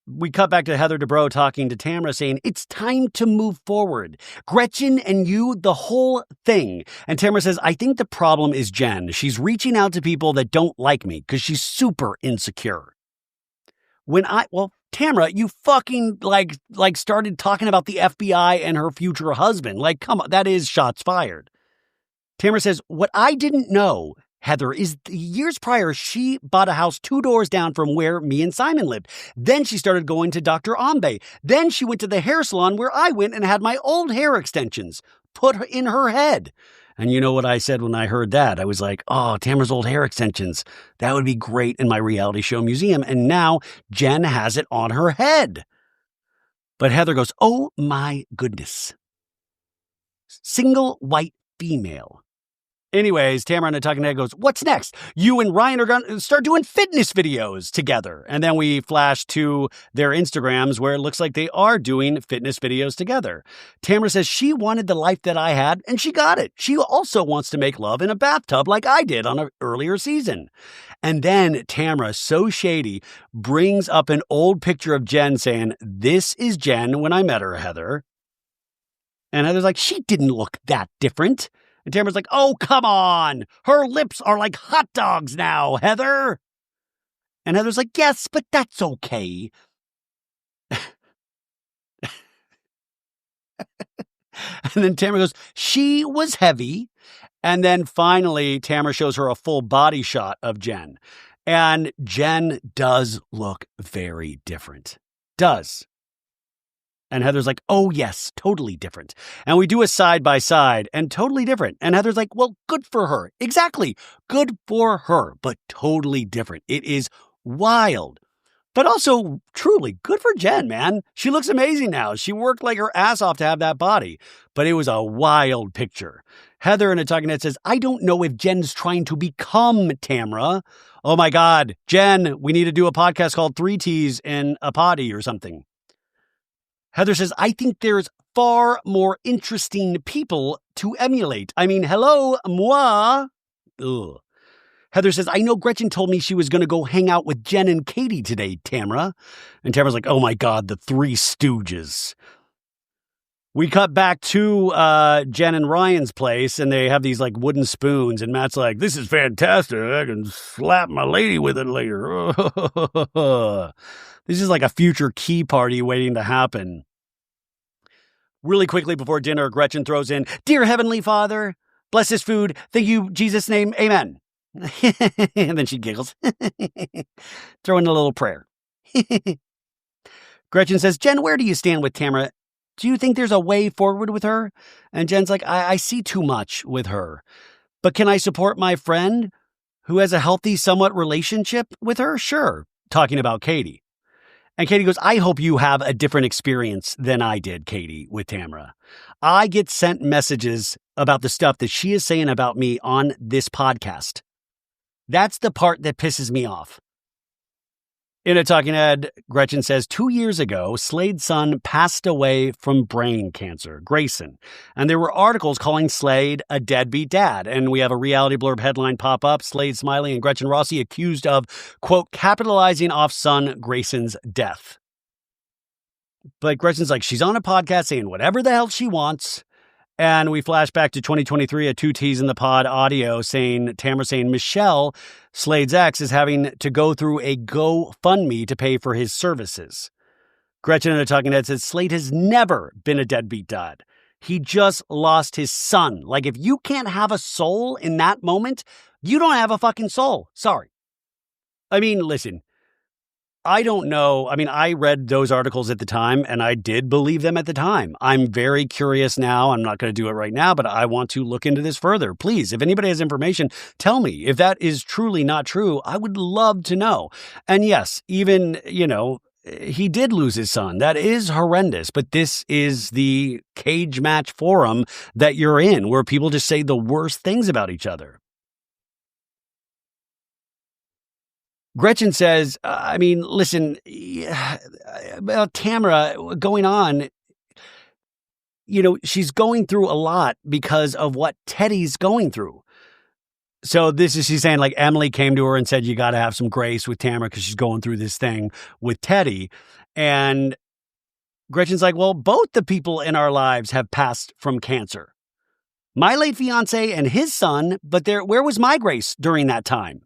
We cut back to Heather Dubrow talking to Tamra saying, it's time to move forward. Gretchen and you, the whole thing. And Tamra says, I think the problem is Jenn. She's reaching out to people that don't like me because she's super insecure. Tamra, you fucking like started talking about the FBI and her future husband. Like, come on, that is shots fired. Tamra says, what I didn't know, Heather, is the years prior, she bought a house 2 doors down from where me and Simon lived. Then she started going to Dr. Ambe. Then she went to the hair salon where I went and had my old hair extensions put in her head. And you know what I said when I heard that? I was like, oh, Tamra's old hair extensions. That would be great in my reality show museum. And now Jenn has it on her head. But Heather goes, oh my goodness. Single white female. Anyways, Tamra and the Talking Head goes, what's next? You and Ryan are going to start doing fitness videos together. And then we flash to their Instagrams where it looks like they are doing fitness videos together. Tamra says she wanted the life that I had, and she got it. She also wants to make love in a bathtub like I did on an earlier season. And then Tamra, so shady, brings up an old picture of Jenn saying, this is Jenn when I met her, Heather. And Heather's like, she didn't look that different. And Tamra's like, oh, come on. Her lips are like hot dogs now, Heather. And Heather's like, yes, but that's okay. And then Tamra goes, she was heavy. And then finally, Tamra shows her a full body shot of Jenn. And Jenn does look very different. Does. And Heather's like, oh, yes, totally different. And we do a side-by-side and totally different. And Heather's like, well, good for her. Exactly. Good for her, but totally different. It is wild. But also, truly, good for Jenn, man. She looks amazing now. She worked like her ass off to have that body. But it was a wild picture. Heather in a Talking Head says, I don't know if Jenn's trying to become Tamra. Oh, my God. Jenn, we need to do a podcast called 3 T's in a Potty or something. Heather says, I think there's far more interesting people to emulate. I mean, hello, moi. Ugh. Heather says, I know Gretchen told me she was going to go hang out with Jenn and Katie today, Tamra. And Tamra's like, oh my God, the 3 Stooges. We cut back to Jenn and Ryan's place, and they have these like wooden spoons. And Matt's like, this is fantastic. I can slap my lady with it later. This is like a future key party waiting to happen. Really quickly before dinner, Gretchen throws in, Dear Heavenly Father, bless this food. Thank you, Jesus' name. Amen. And then she giggles. Throw in a little prayer. Gretchen says, Jenn, where do you stand with Tamra? Do you think there's a way forward with her? And Jen's like, I see too much with her. But can I support my friend who has a healthy, somewhat relationship with her? Sure. Talking about Katie. And Katie goes, I hope you have a different experience than I did, Katie, with Tamra. I get sent messages about the stuff that she is saying about me on this podcast. That's the part that pisses me off. In a Talking Head, Gretchen says, 2 years ago, Slade's son passed away from brain cancer, Grayson. And there were articles calling Slade a deadbeat dad. And we have a reality blurb headline pop up, Slade Smiley and Gretchen Rossi accused of, quote, capitalizing off son Grayson's death. But Gretchen's like, she's on a podcast saying whatever the hell she wants. And we flash back to 2023, a 2Ts in the pod audio Tamra saying Michelle, Slade's ex, is having to go through a GoFundMe to pay for his services. Gretchen in a talking head says Slade has never been a deadbeat dad. He just lost his son. Like, if you can't have a soul in that moment, you don't have a fucking soul. Sorry. I mean, listen. I don't know. I mean, I read those articles at the time, and I did believe them at the time. I'm very curious now. I'm not going to do it right now, but I want to look into this further. Please, if anybody has information, tell me. If that is truly not true, I would love to know. And yes, even, he did lose his son. That is horrendous. But this is the cage match forum that you're in, where people just say the worst things about each other. Gretchen says, listen, about Tamra going on, she's going through a lot because of what Teddy's going through. So she's saying, like, Emily came to her and said, you got to have some grace with Tamra because she's going through this thing with Teddy. And Gretchen's like, well, both the people in our lives have passed from cancer. My late fiance and his son, but where was my grace during that time?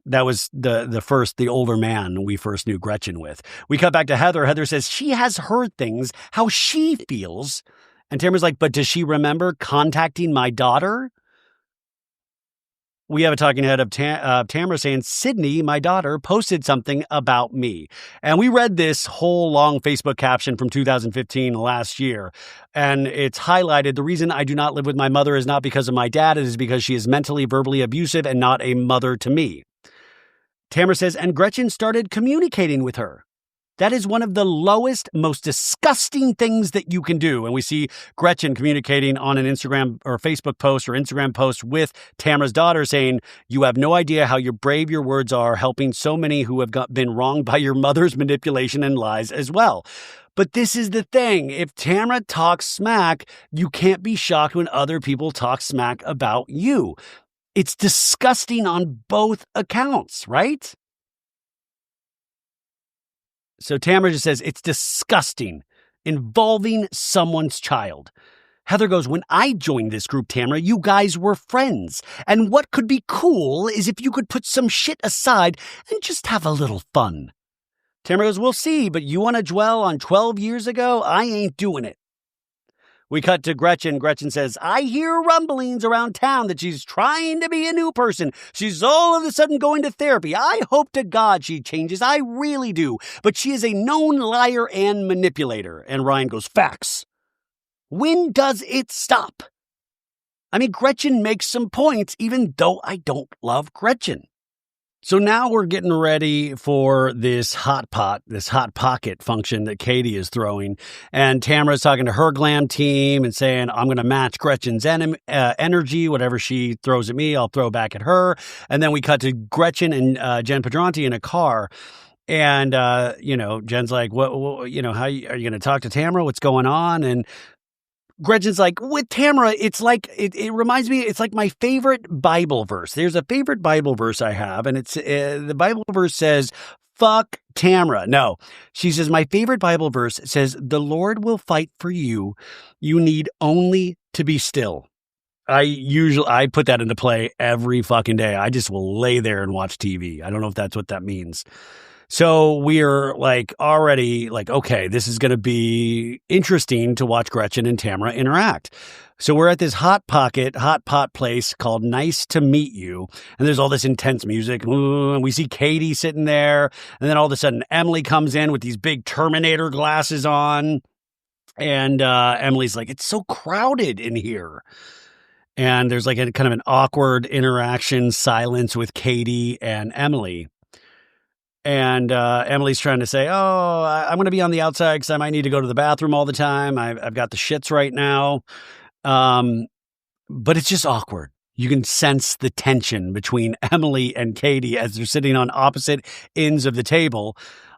That was the older man we first knew Gretchen with. We cut back to Heather. Heather says she has heard things, how she feels. And Tamra's like, but does she remember contacting my daughter? We have a talking head of Tamra saying, Sydney, my daughter, posted something about me. And we read this whole long Facebook caption from 2015 last year. And it's highlighted, the reason I do not live with my mother is not because of my dad. It is because she is mentally, verbally abusive and not a mother to me. Tamra says, and Gretchen started communicating with her. That is one of the lowest, most disgusting things that you can do. And we see Gretchen communicating on an Instagram or Facebook post or Instagram post with Tamra's daughter saying, you have no idea how brave your words are, helping so many who have been wronged by your mother's manipulation and lies as well. But this is the thing. If Tamra talks smack, you can't be shocked when other people talk smack about you. It's disgusting on both accounts, right? So Tamra just says, it's disgusting involving someone's child. Heather goes, when I joined this group, Tamra, you guys were friends. And what could be cool is if you could put some shit aside and just have a little fun. Tamra goes, we'll see, but you want to dwell on 12 years ago? I ain't doing it. We cut to Gretchen. Gretchen says, I hear rumblings around town that she's trying to be a new person. She's all of a sudden going to therapy. I hope to God she changes. I really do. But she is a known liar and manipulator. And Ryan goes, facts. When does it stop? I mean, Gretchen makes some points, even though I don't love Gretchen. So now we're getting ready for this hot pocket function that Katie is throwing. And Tamra's talking to her glam team and saying, I'm going to match Gretchen's energy. Whatever she throws at me, I'll throw back at her. And then we cut to Gretchen and Jenn Pedranti in a car. And, Jen's like, how are you going to talk to Tamra? What's going on? And Gretchen's like, with Tamra, it's like, it reminds me, it's like my favorite Bible verse. There's a favorite Bible verse I have, and it's, the Bible verse says, fuck Tamra. No, she says, my favorite Bible verse says, the Lord will fight for you. You need only to be still. I put that into play every fucking day. I just will lay there and watch TV. I don't know if that's what that means. So we're already okay, this is going to be interesting to watch Gretchen and Tamra interact. So we're at this hot pot place called Nice to Meet You. And there's all this intense music. And we see Katie sitting there. And then all of a sudden Emily comes in with these big Terminator glasses on. And Emily's like, it's so crowded in here. And there's a kind of an awkward interaction, silence with Katie and Emily. And Emily's trying to say, I'm going to be on the outside because I might need to go to the bathroom all the time. I've got the shits right now. But it's just awkward. You can sense the tension between Emily and Katie as they're sitting on opposite ends of the table.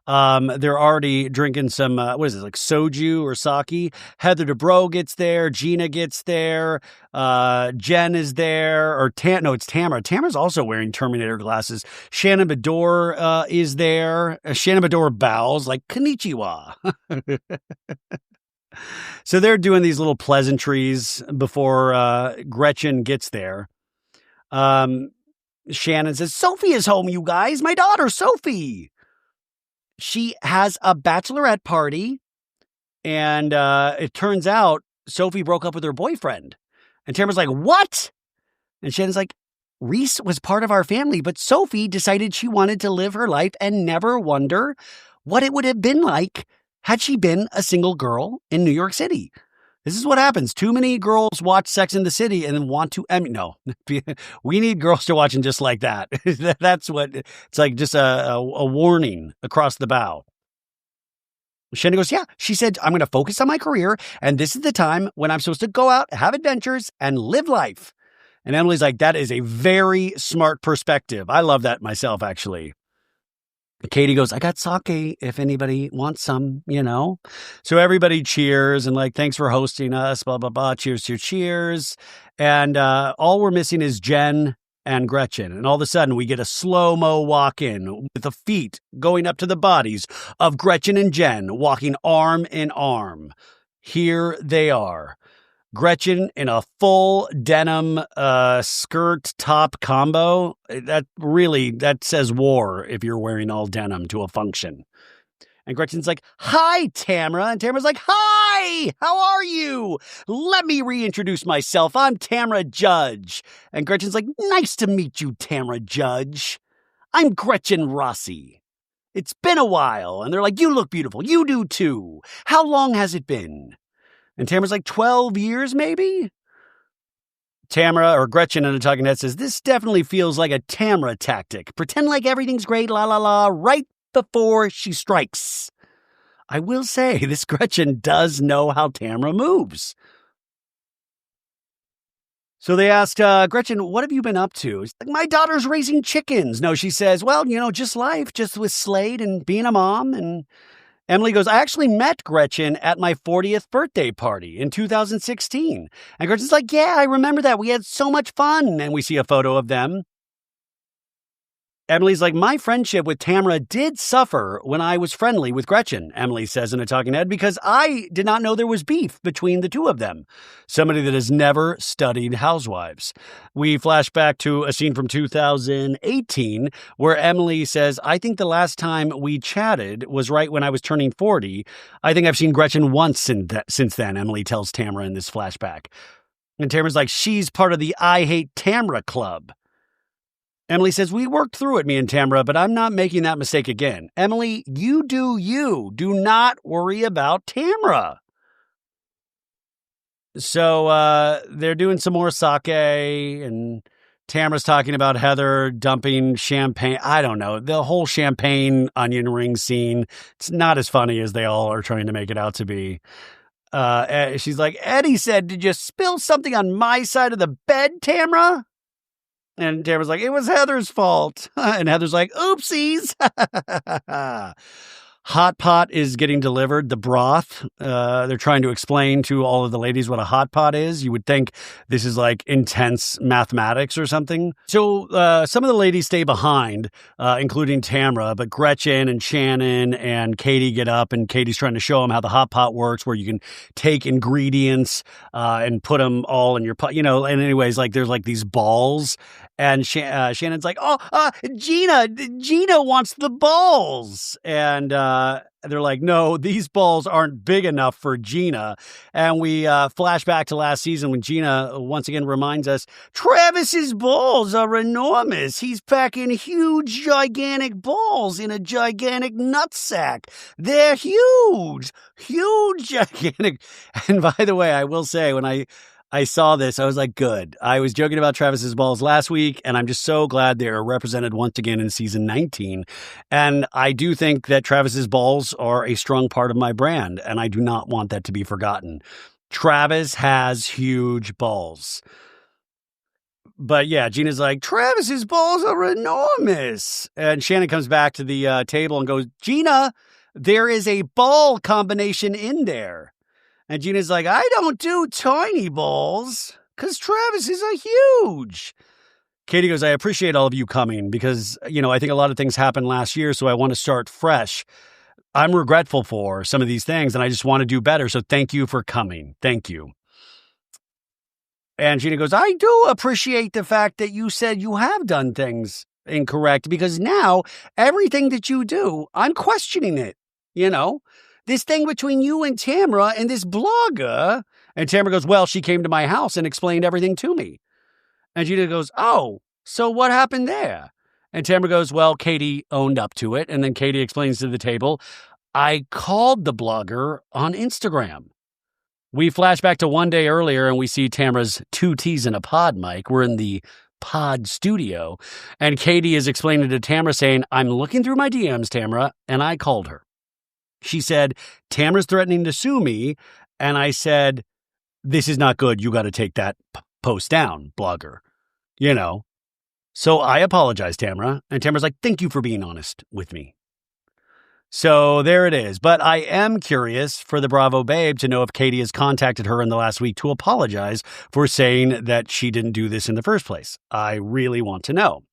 They're already drinking some, soju or sake. Heather Dubrow gets there. Gina gets there. Jenn is there. It's Tamra. Tamra's also wearing Terminator glasses. Shannon Beador is there. Shannon Beador bows like konnichiwa. So they're doing these little pleasantries before Gretchen gets there. Shannon says, Sophie is home, you guys. My daughter, Sophie. She has a bachelorette party. And it turns out Sophie broke up with her boyfriend. And Tamra's like, what? And Shannon's like, Reese was part of our family, but Sophie decided she wanted to live her life and never wonder what it would have been like had she been a single girl in New York City. This is what happens. Too many girls watch Sex and the City and then want to, no, we need girls to watch and just like that. That's what, it's like just a warning across the bow. Shannon goes, yeah, she said, I'm going to focus on my career, and this is the time when I'm supposed to go out, have adventures, and live life. And Emily's like, that is a very smart perspective. I love that myself, actually. Katie goes, I got sake if anybody wants some, So everybody cheers and like, thanks for hosting us, blah, blah, blah. Cheers, cheers, cheers. And all we're missing is Jenn and Gretchen. And all of a sudden we get a slow-mo walk in with the feet going up to the bodies of Gretchen and Jenn walking arm in arm. Here they are. Gretchen in a full denim skirt top combo. That says war if you're wearing all denim to a function. And Gretchen's like, hi, Tamra. And Tamra's like, hi, how are you? Let me reintroduce myself. I'm Tamra Judge. And Gretchen's like, nice to meet you, Tamra Judge. I'm Gretchen Rossi. It's been a while. And they're like, you look beautiful. You do too. How long has it been? And Tamra's like, 12 years, maybe? Tamra, or Gretchen in a talking head, says, this definitely feels like a Tamra tactic. Pretend like everything's great, la la la, right before she strikes. I will say, this Gretchen does know how Tamra moves. So they asked, Gretchen, what have you been up to? She's like, my daughter's raising chickens. No, she says, well, just life, just with Slade and being a mom. And Emily goes, I actually met Gretchen at my 40th birthday party in 2016. And Gretchen's like, yeah, I remember that. We had so much fun. And we see a photo of them. Emily's like, my friendship with Tamra did suffer when I was friendly with Gretchen, Emily says in a talking head, because I did not know there was beef between the two of them. Somebody that has never studied Housewives. We flash back to a scene from 2018 where Emily says, I think the last time we chatted was right when I was turning 40. I think I've seen Gretchen once since then, Emily tells Tamra in this flashback. And Tamra's like, she's part of the I Hate Tamra Club. Emily says, we worked through it, me and Tamra, but I'm not making that mistake again. Emily, you do you. Do not worry about Tamra. So they're doing some more sake, and Tamra's talking about Heather dumping champagne. I don't know. The whole champagne onion ring scene, it's not as funny as they all are trying to make it out to be. She's like, Eddie said, did you spill something on my side of the bed, Tamra? And Tamra's like, it was Heather's fault. And Heather's like, oopsies. Hot pot is getting delivered, the broth. They're trying to explain to all of the ladies what a hot pot is. You would think this is like intense mathematics or something. So some of the ladies stay behind, including Tamra, but Gretchen and Shannon and Katie get up, and Katie's trying to show them how the hot pot works, where you can take ingredients and put them all in your pot, and anyways, like there's like these balls. And Shannon's like, Jeana wants the balls. And they're like, no, these balls aren't big enough for Jeana. And we flash back to last season when Jeana once again reminds us, Travis's balls are enormous. He's packing huge, gigantic balls in a gigantic nutsack. They're huge, gigantic. And by the way, I will say, when I saw this, I was like, good. I was joking about Travis's balls last week, and I'm just so glad they're represented once again in season 19. And I do think that Travis's balls are a strong part of my brand, and I do not want that to be forgotten. Travis has huge balls. But yeah, Gina's like, Travis's balls are enormous. And Shannon comes back to the table and goes, Jeana, there is a ball combination in there. And Gina's like, I don't do tiny balls because Travis's are huge. Katie goes, I appreciate all of you coming because, I think a lot of things happened last year, so I want to start fresh. I'm regretful for some of these things, and I just want to do better. So thank you for coming. Thank you. And Gina goes, I do appreciate the fact that you said you have done things incorrect, because now everything that you do, I'm questioning it. You know, this thing between you and Tamra and this blogger. And Tamra goes, well, she came to my house and explained everything to me. And Gina goes, oh, so what happened there? And Tamra goes, well, Katie owned up to it. And then Katie explains to the table, I called the blogger on Instagram. We flash back to one day earlier and we see Tamra's 2 T's in a pod mic. We're in the pod studio. And Katie is explaining to Tamra, saying, I'm looking through my DMs, Tamra, and I called her. She said, Tamra's threatening to sue me. And I said, this is not good. You got to take that post down, blogger. You know. So I apologize, Tamra. And Tamra's like, thank you for being honest with me. So there it is. But I am curious for the Bravo babe to know if Katie has contacted her in the last week to apologize for saying that she didn't do this in the first place. I really want to know.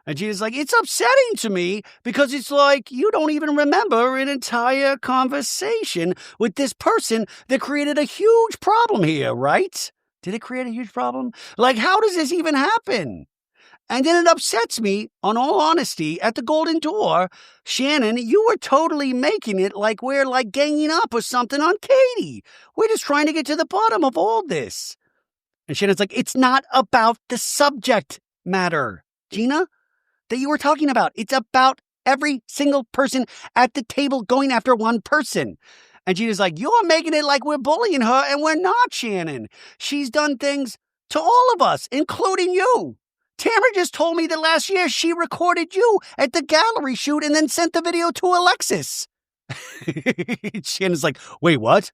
And Gina's like, it's upsetting to me because it's like you don't even remember an entire conversation with this person that created a huge problem here, right? Did it create a huge problem? Like, how does this even happen? And then it upsets me, on all honesty, at the Golden Door, Shannon, you were totally making it like we're like ganging up or something on Katie. We're just trying to get to the bottom of all this. And Shannon's like, it's not about the subject matter, Gina, that you were talking about. It's about every single person at the table going after one person. And Gina's like, you're making it like we're bullying her, and we're not, Shannon. She's done things to all of us, including you. Tamra just told me that last year she recorded you at the gallery shoot and then sent the video to Alexis. Shannon's like, wait, what?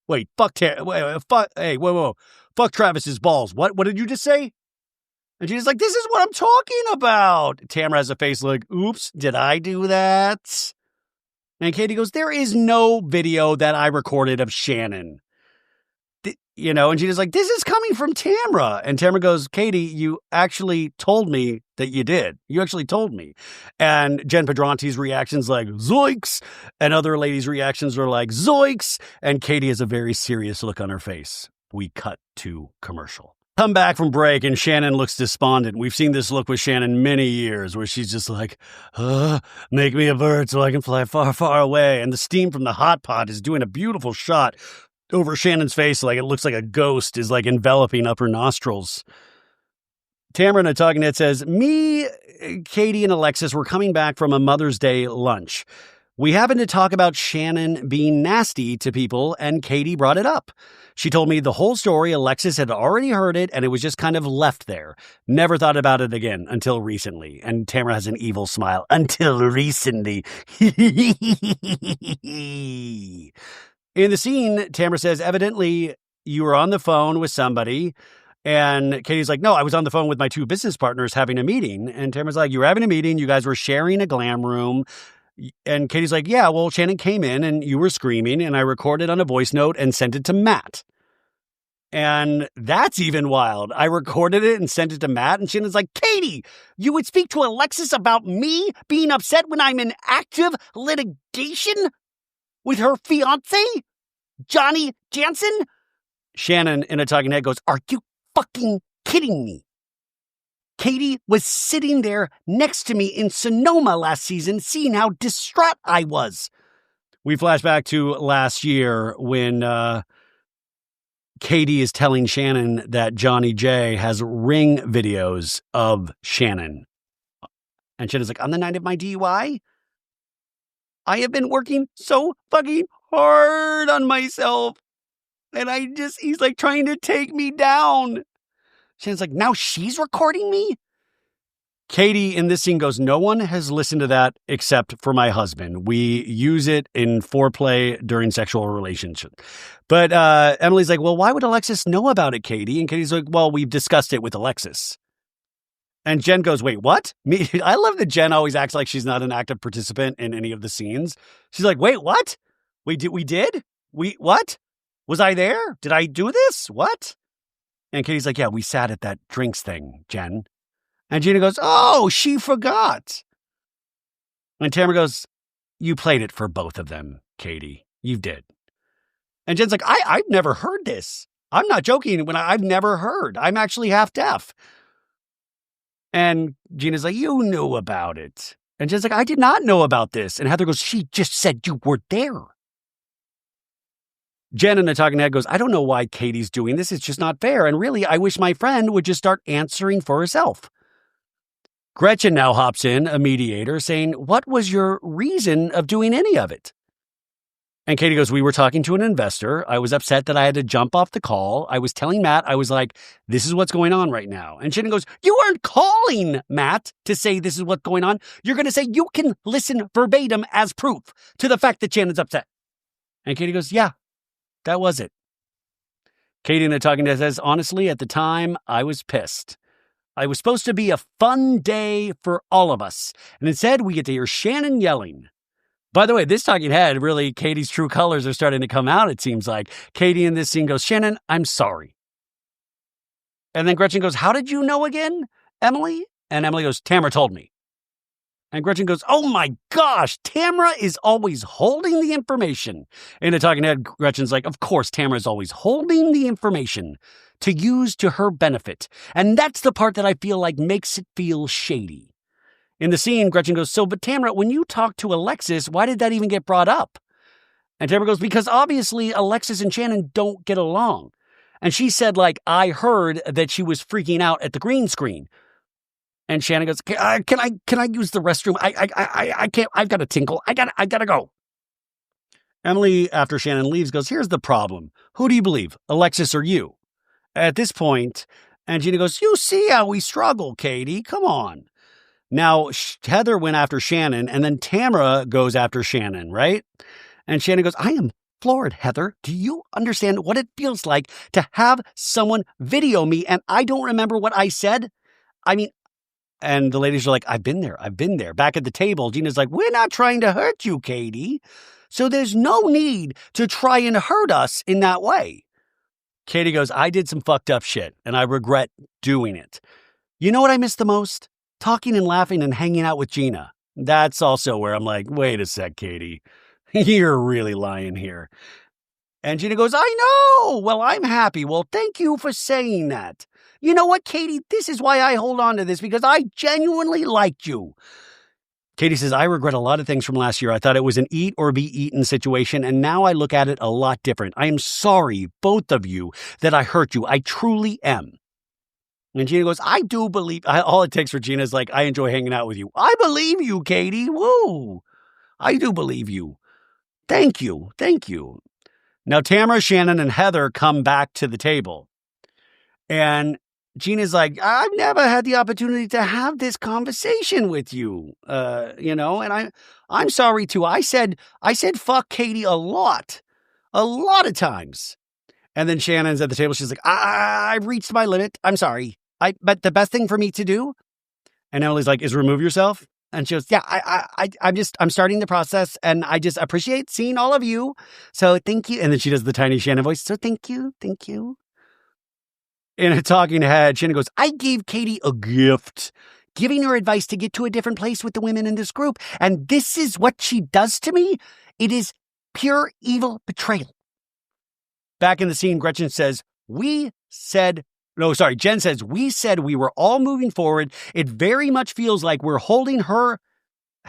Wait, fuck fuck Travis's balls. What did you just say? And she's like, this is what I'm talking about. Tamra has a face like, oops, did I do that? And Katie goes, there is no video that I recorded of Shannon. And Gina's like, this is coming from Tamra. And Tamra goes, Katie, you actually told me that you did. You actually told me. And Jen Pedranti's reaction's like, zoinks. And other ladies' reactions are like, zoinks. And Katie has a very serious look on her face. We cut to commercial. Come back from break and Shannon looks despondent. We've seen this look with Shannon many years where she's just like, make me a bird so I can fly far, far away. And the steam from the hot pot is doing a beautiful shot over Shannon's face, like it looks like a ghost is like enveloping up her nostrils. Tamra in a talking head says, me, Katie, and Alexis were coming back from a Mother's Day lunch. We happened to talk about Shannon being nasty to people, and Katie brought it up. She told me the whole story. Alexis had already heard it, and it was just kind of left there. Never thought about it again until recently. And Tamra has an evil smile. Until recently. In the scene, Tamra says, evidently, you were on the phone with somebody. And Katie's like, no, I was on the phone with my 2 business partners having a meeting. And Tamra's like, you were having a meeting. You guys were sharing a glam room. And Katie's like, yeah, well, Shannon came in and you were screaming. And I recorded on a voice note and sent it to Matt. And that's even wild. I recorded it and sent it to Matt. And Shannon's like, Katie, you would speak to Alexis about me being upset when I'm in active litigation with her fiance, Johnny Janssen? Shannon in a talking head goes, are you fucking kidding me? Katie was sitting there next to me in Sonoma last season, seeing how distraught I was. We flash back to last year when Katie is telling Shannon that Johnny J has ring videos of Shannon. And Shannon's like, on the night of my DUI, I have been working so fucking hard on myself. And he's like trying to take me down. Shannon's like, now she's recording me? Katie in this scene goes, no one has listened to that except for my husband. We use it in foreplay during sexual relationship. But Emily's like, well, why would Alexis know about it, Katie? And Katie's like, well, we've discussed it with Alexis. And Jen goes, wait, what? Me? I love that Jen always acts like she's not an active participant in any of the scenes. She's like, wait, what? We did? What? Was I there? Did I do this? What? And Katie's like, yeah, we sat at that drinks thing, Jen. And Gina goes, oh, she forgot. And Tamra goes, You played it for both of them, Katie. You did. And Jenn's like, I've never heard this. I'm not joking when I've never heard. I'm actually half deaf. And Gina's like, you knew about it. And Jenn's like, I did not know about this. And Heather goes, she just said you were there. Jenn in the talking head goes, I don't know why Katie's doing this. It's just not fair. And really, I wish my friend would just start answering for herself. Gretchen now hops in, a mediator, saying, what was your reason of doing any of it? And Katie goes, we were talking to an investor. I was upset that I had to jump off the call. I was telling Matt, I was like, this is what's going on right now. And Shannon goes, you aren't calling Matt to say this is what's going on. You're going to say you can listen verbatim as proof to the fact that Shannon's upset. And Katie goes, yeah, that was it. Katie in the talking head says, honestly, at the time, I was pissed. I was supposed to be a fun day for all of us. And instead, we get to hear Shannon yelling. By the way, this talking head, really, Katie's true colors are starting to come out, it seems like. Katie in this scene goes, Shannon, I'm sorry. And then Gretchen goes, how did you know again, Emily? And Emily goes, Tamra told me. And Gretchen goes, oh my gosh, Tamra is always holding the information. In the talking head, Gretchen's like, of course, Tamra is always holding the information to use to her benefit. And that's the part that I feel like makes it feel shady. In the scene, Gretchen goes, but Tamra, when you talked to Alexis, why did that even get brought up? And Tamra goes, because obviously Alexis and Shannon don't get along. And she said, I heard that she was freaking out at the green screen. And Shannon goes, can I use the restroom? I can't, I've got to tinkle. I gotta go. Emily, after Shannon leaves, goes, here's the problem. Who do you believe, Alexis or you? At this point, and Gina goes, you see how we struggle, Katie. Come on. Now, Heather went after Shannon, and then Tamra goes after Shannon, right? And Shannon goes, I am floored, Heather. Do you understand what it feels like to have someone video me, and I don't remember what I said? I mean, and the ladies are like, I've been there. Back at the table, Gina's like, we're not trying to hurt you, Katie. So there's no need to try and hurt us in that way. Katie goes, I did some fucked up shit, and I regret doing it. You know what I miss the most? Talking and laughing and hanging out with Gina. That's also where I'm like, wait a sec, Katie. You're really lying here. And Gina goes, I know. Well, I'm happy. Well, thank you for saying that. You know what, Katie? This is why I hold on to this, because I genuinely liked you. Katie says, I regret a lot of things from last year. I thought it was an eat or be eaten situation, and now I look at it a lot different. I am sorry, both of you, that I hurt you. I truly am. And Gina goes, I do believe, all it takes for Gina is I enjoy hanging out with you. I believe you, Katie. Woo. I do believe you. Thank you. Now, Tamra, Shannon, and Heather come back to the table. And Gina's like, I've never had the opportunity to have this conversation with you, and I'm sorry too. I said fuck Katie a lot of times. And then Shannon's at the table. She's like, I've reached my limit. I'm sorry. But the best thing for me to do, and Emily's like, is remove yourself. And she goes, yeah, I'm starting the process, and I just appreciate seeing all of you. So thank you. And then she does the tiny Shannon voice. So thank you. In a talking head, Shannon goes, I gave Katie a gift, giving her advice to get to a different place with the women in this group. And this is what she does to me. It is pure evil betrayal. Back in the scene, Gretchen says, Jenn says, we said we were all moving forward. It very much feels like we're holding her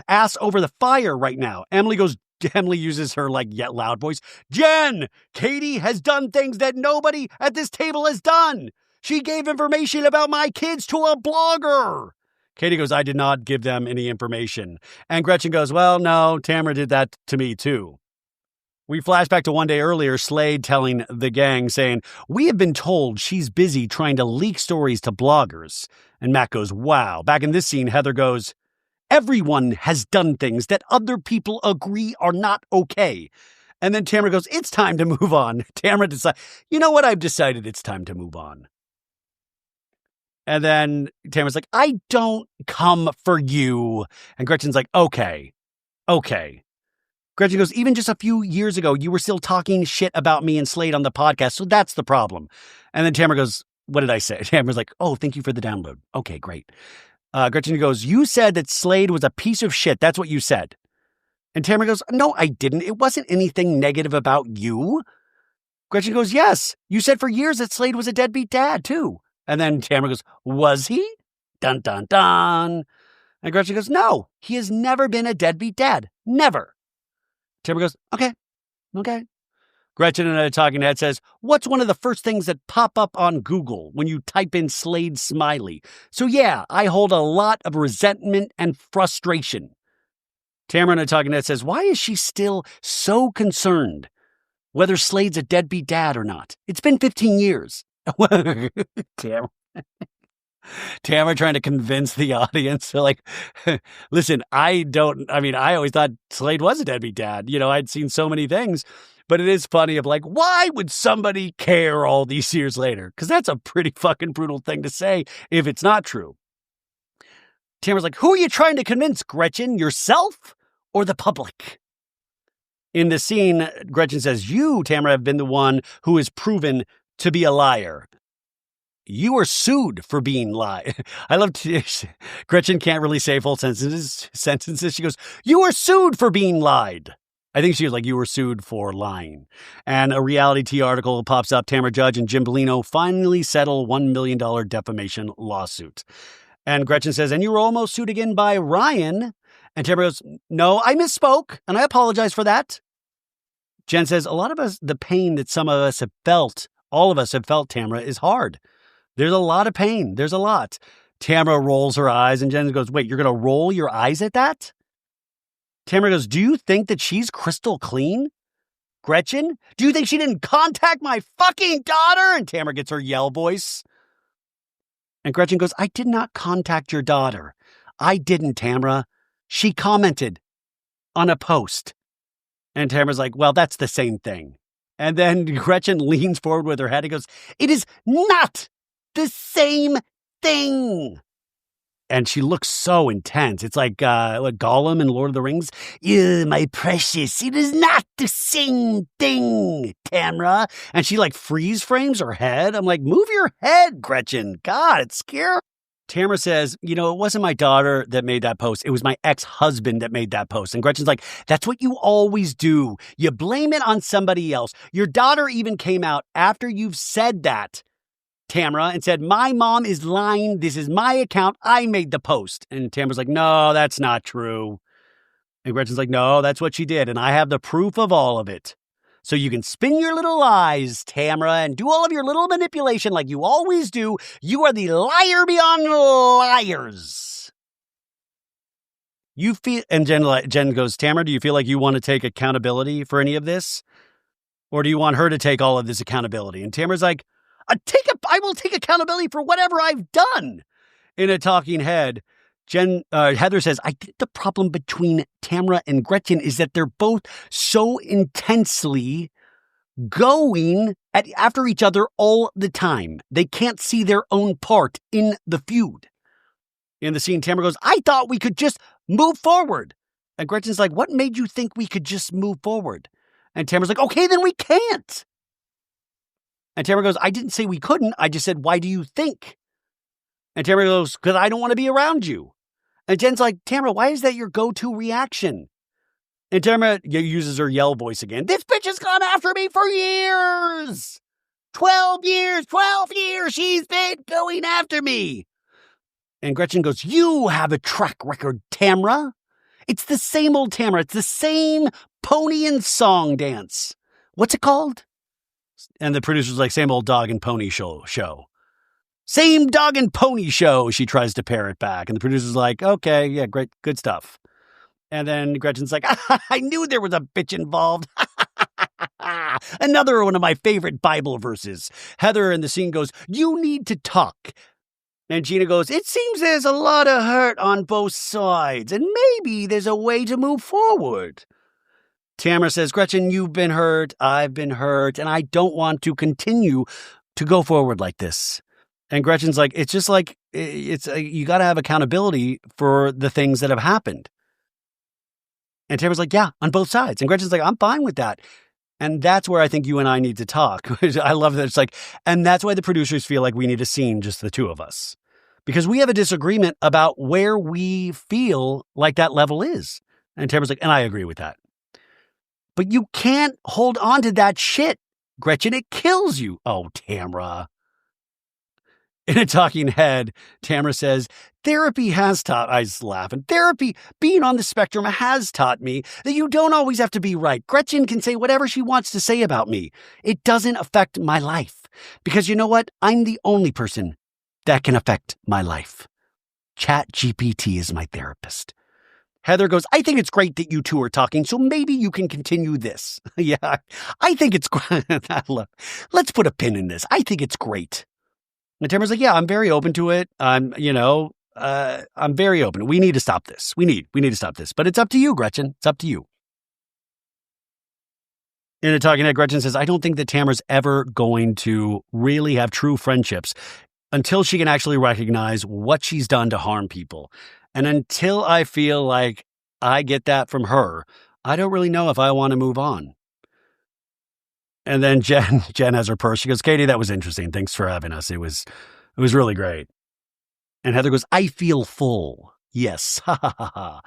ass over the fire right now. Emily uses her loud voice. Jenn, Katie has done things that nobody at this table has done. She gave information about my kids to a blogger. Katie goes, I did not give them any information. And Gretchen goes, well, no, Tamra did that to me too. We flash back to one day earlier, Slade telling the gang, saying, we have been told she's busy trying to leak stories to bloggers. And Matt goes, wow. Back in this scene, Heather goes, everyone has done things that other people agree are not okay. And then Tamra goes, it's time to move on. Tamra decides, you know what? I've decided it's time to move on. And then Tamra's like, I don't come for you. And Gretchen's like, okay. Gretchen goes, even just a few years ago, you were still talking shit about me and Slade on the podcast, so that's the problem. And then Tamra goes, what did I say? Tamra's like, oh, thank you for the download. Okay, great. Gretchen goes, you said that Slade was a piece of shit. That's what you said. And Tamra goes, no, I didn't. It wasn't anything negative about you. Gretchen goes, yes, you said for years that Slade was a deadbeat dad, too. And then Tamra goes, was he? Dun, dun, dun. And Gretchen goes, no, he has never been a deadbeat dad. Never. Tamra goes, okay. Gretchen in a talking head says, what's one of the first things that pop up on Google when you type in Slade Smiley? So yeah, I hold a lot of resentment and frustration. Tamra in a talking head says, why is she still so concerned whether Slade's a deadbeat dad or not? It's been 15 years. Tamra trying to convince the audience. They're like, listen, I always thought Slade was a deadbeat dad. I'd seen so many things. But it is funny of like, why would somebody care all these years later? Because that's a pretty fucking brutal thing to say if it's not true. Tamra's like, who are you trying to convince, Gretchen? Yourself or the public? In the scene, Gretchen says, you, Tamra, have been the one who is proven to be a liar. You were sued for being lied. I love Gretchen can't really say full sentences. She goes, you were sued for being lied. I think she was like, you were sued for lying. And a Reality T article pops up. Tamra Judge and Jim Bellino finally settle $1 million defamation lawsuit. And Gretchen says, and you were almost sued again by Ryan. And Tamra goes, no, I misspoke. And I apologize for that. Jen says, a lot of us, the pain that some of us have felt, all of us have felt, Tamra, is hard. There's a lot of pain. There's a lot. Tamra rolls her eyes and Jen goes, wait, you're going to roll your eyes at that? Tamra goes, do you think that she's crystal clean? Gretchen, do you think she didn't contact my fucking daughter? And Tamra gets her yell voice. And Gretchen goes, I did not contact your daughter. I didn't, Tamra. She commented on a post. And Tamra's like, well, that's the same thing. And then Gretchen leans forward with her head and goes, it is not the same thing. And she looks so intense. It's like Gollum in Lord of the Rings. My precious, it is not the same thing, Tamra. And she like freeze frames her head. I'm like, move your head, Gretchen. God, it's scary. Tamra says, it wasn't my daughter that made that post. It was my ex-husband that made that post. And Gretchen's like, that's what you always do. You blame it on somebody else. Your daughter even came out after you've said that, Tamra, and said, my mom is lying. This is my account. I made the post. And Tamra's like, no, that's not true. And Gretchen's like, no, that's what she did. And I have the proof of all of it. So you can spin your little lies, Tamra, and do all of your little manipulation like you always do. You are the liar beyond liars. You feel, and Jen goes, Tamra, do you feel like you want to take accountability for any of this? Or do you want her to take all of this accountability? And Tamra's like, I will take accountability for whatever I've done. In a talking head, Heather says, I think the problem between Tamra and Gretchen is that they're both so intensely going after each other all the time. They can't see their own part in the feud. In the scene, Tamra goes, I thought we could just move forward. And Gretchen's like, what made you think we could just move forward? And Tamra's like, okay, then we can't. And Tamra goes, I didn't say we couldn't. I just said, why do you think? And Tamra goes, because I don't want to be around you. And Jen's like, Tamra, why is that your go-to reaction? And Tamra uses her yell voice again. This bitch has gone after me for years. 12 years, she's been going after me. And Gretchen goes, you have a track record, Tamra. It's the same old Tamra. It's the same pony and song dance. What's it called? And the producer's like, same old dog and pony show. Same dog and pony show, she tries to parrot back. And the producer's like, okay, yeah, great, good stuff. And then Gretchen's like, I knew there was a bitch involved. Another one of my favorite Bible verses. Heather in the scene goes, you need to talk. And Gina goes, it seems there's a lot of hurt on both sides, and maybe there's a way to move forward. Tamra says, Gretchen, you've been hurt, I've been hurt, and I don't want to continue to go forward like this. And Gretchen's like, it's just like, you got to have accountability for the things that have happened. And Tamra's like, yeah, on both sides. And Gretchen's like, I'm fine with that. And that's where I think you and I need to talk. I love that. It's like, and that's why the producers feel like we need a scene, just the two of us. Because we have a disagreement about where we feel like that level is. And Tamra's like, and I agree with that. But you can't hold on to that shit, Gretchen. It kills you. Oh, Tamra. In a talking head, Tamra says, therapy has taught, I was laughing, therapy, being on the spectrum has taught me that you don't always have to be right. Gretchen can say whatever she wants to say about me. It doesn't affect my life. Because you know what? I'm the only person that can affect my life. ChatGPT is my therapist. Heather goes, I think it's great that you two are talking, so maybe you can continue this. Yeah, I think it's great. Let's put a pin in this. I think it's great. And Tamara's like, yeah, I'm very open to it. I'm very open. We need to stop this. We need to stop this. But it's up to you, Gretchen. It's up to you. In a talking head, Gretchen says, I don't think that Tamara's ever going to really have true friendships until she can actually recognize what she's done to harm people. And until I feel like I get that from her, I don't really know if I want to move on. And then Jenn has her purse. She goes, Katie, that was interesting. Thanks for having us. It was really great. And Heather goes, I feel full. Yes. Ha ha ha ha.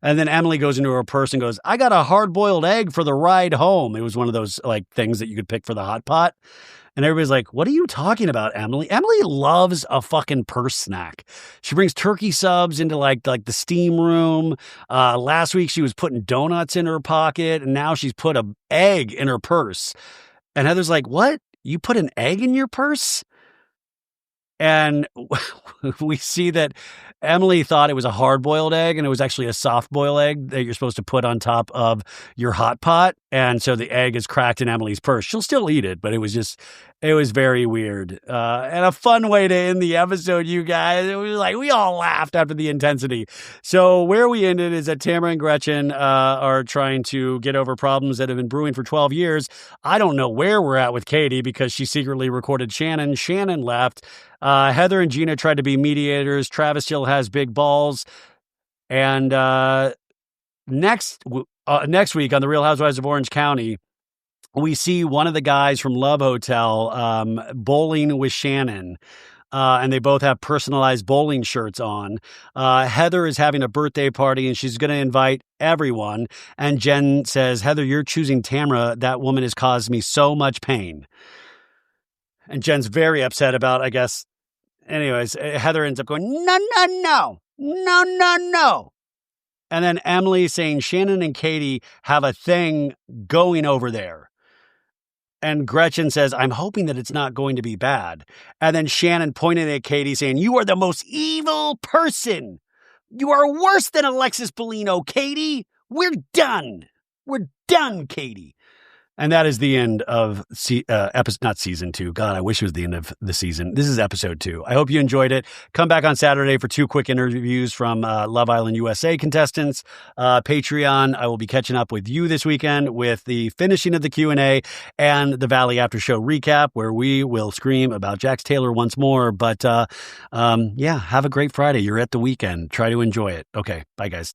And then Emily goes into her purse and goes, I got a hard-boiled egg for the ride home. It was one of those like things that you could pick for the hot pot. And everybody's like, what are you talking about, Emily? Emily loves a fucking purse snack. She brings turkey subs into like the steam room. Last week she was putting donuts in her pocket, and now she's put an egg in her purse. And Heather's like, what? You put an egg in your purse? And we see that Emily thought it was a hard-boiled egg, and it was actually a soft-boiled egg that you're supposed to put on top of your hot pot. And so the egg is cracked in Emily's purse. She'll still eat it, but it was very weird. And a fun way to end the episode, you guys. It was like, we all laughed after the intensity. So where we ended is that Tamra and Gretchen are trying to get over problems that have been brewing for 12 years. I don't know where we're at with Katie because she secretly recorded Shannon. Shannon left. Heather and Gina tried to be mediators. Travis still has big balls. And next week on The Real Housewives of Orange County, we see one of the guys from Love Hotel bowling with Shannon. And they both have personalized bowling shirts on. Heather is having a birthday party, and she's going to invite everyone. And Jenn says, Heather, you're choosing Tamra. That woman has caused me so much pain. And Jen's very upset about, I guess. Anyways, Heather ends up going, no. And then Emily saying Shannon and Katie have a thing going over there. And Gretchen says, I'm hoping that it's not going to be bad. And then Shannon pointing at Katie saying, you are the most evil person. You are worse than Alexis Bellino, Katie. We're done. We're done, Katie. And that is the end of not season 2. God, I wish it was the end of the season. This is episode 2. I hope you enjoyed it. Come back on Saturday for 2 quick interviews from Love Island USA contestants. Patreon, I will be catching up with you this weekend with the finishing of the Q&A and the Valley After Show recap, where we will scream about Jax Taylor once more. But yeah, have a great Friday. You're at the weekend. Try to enjoy it. Okay, bye guys.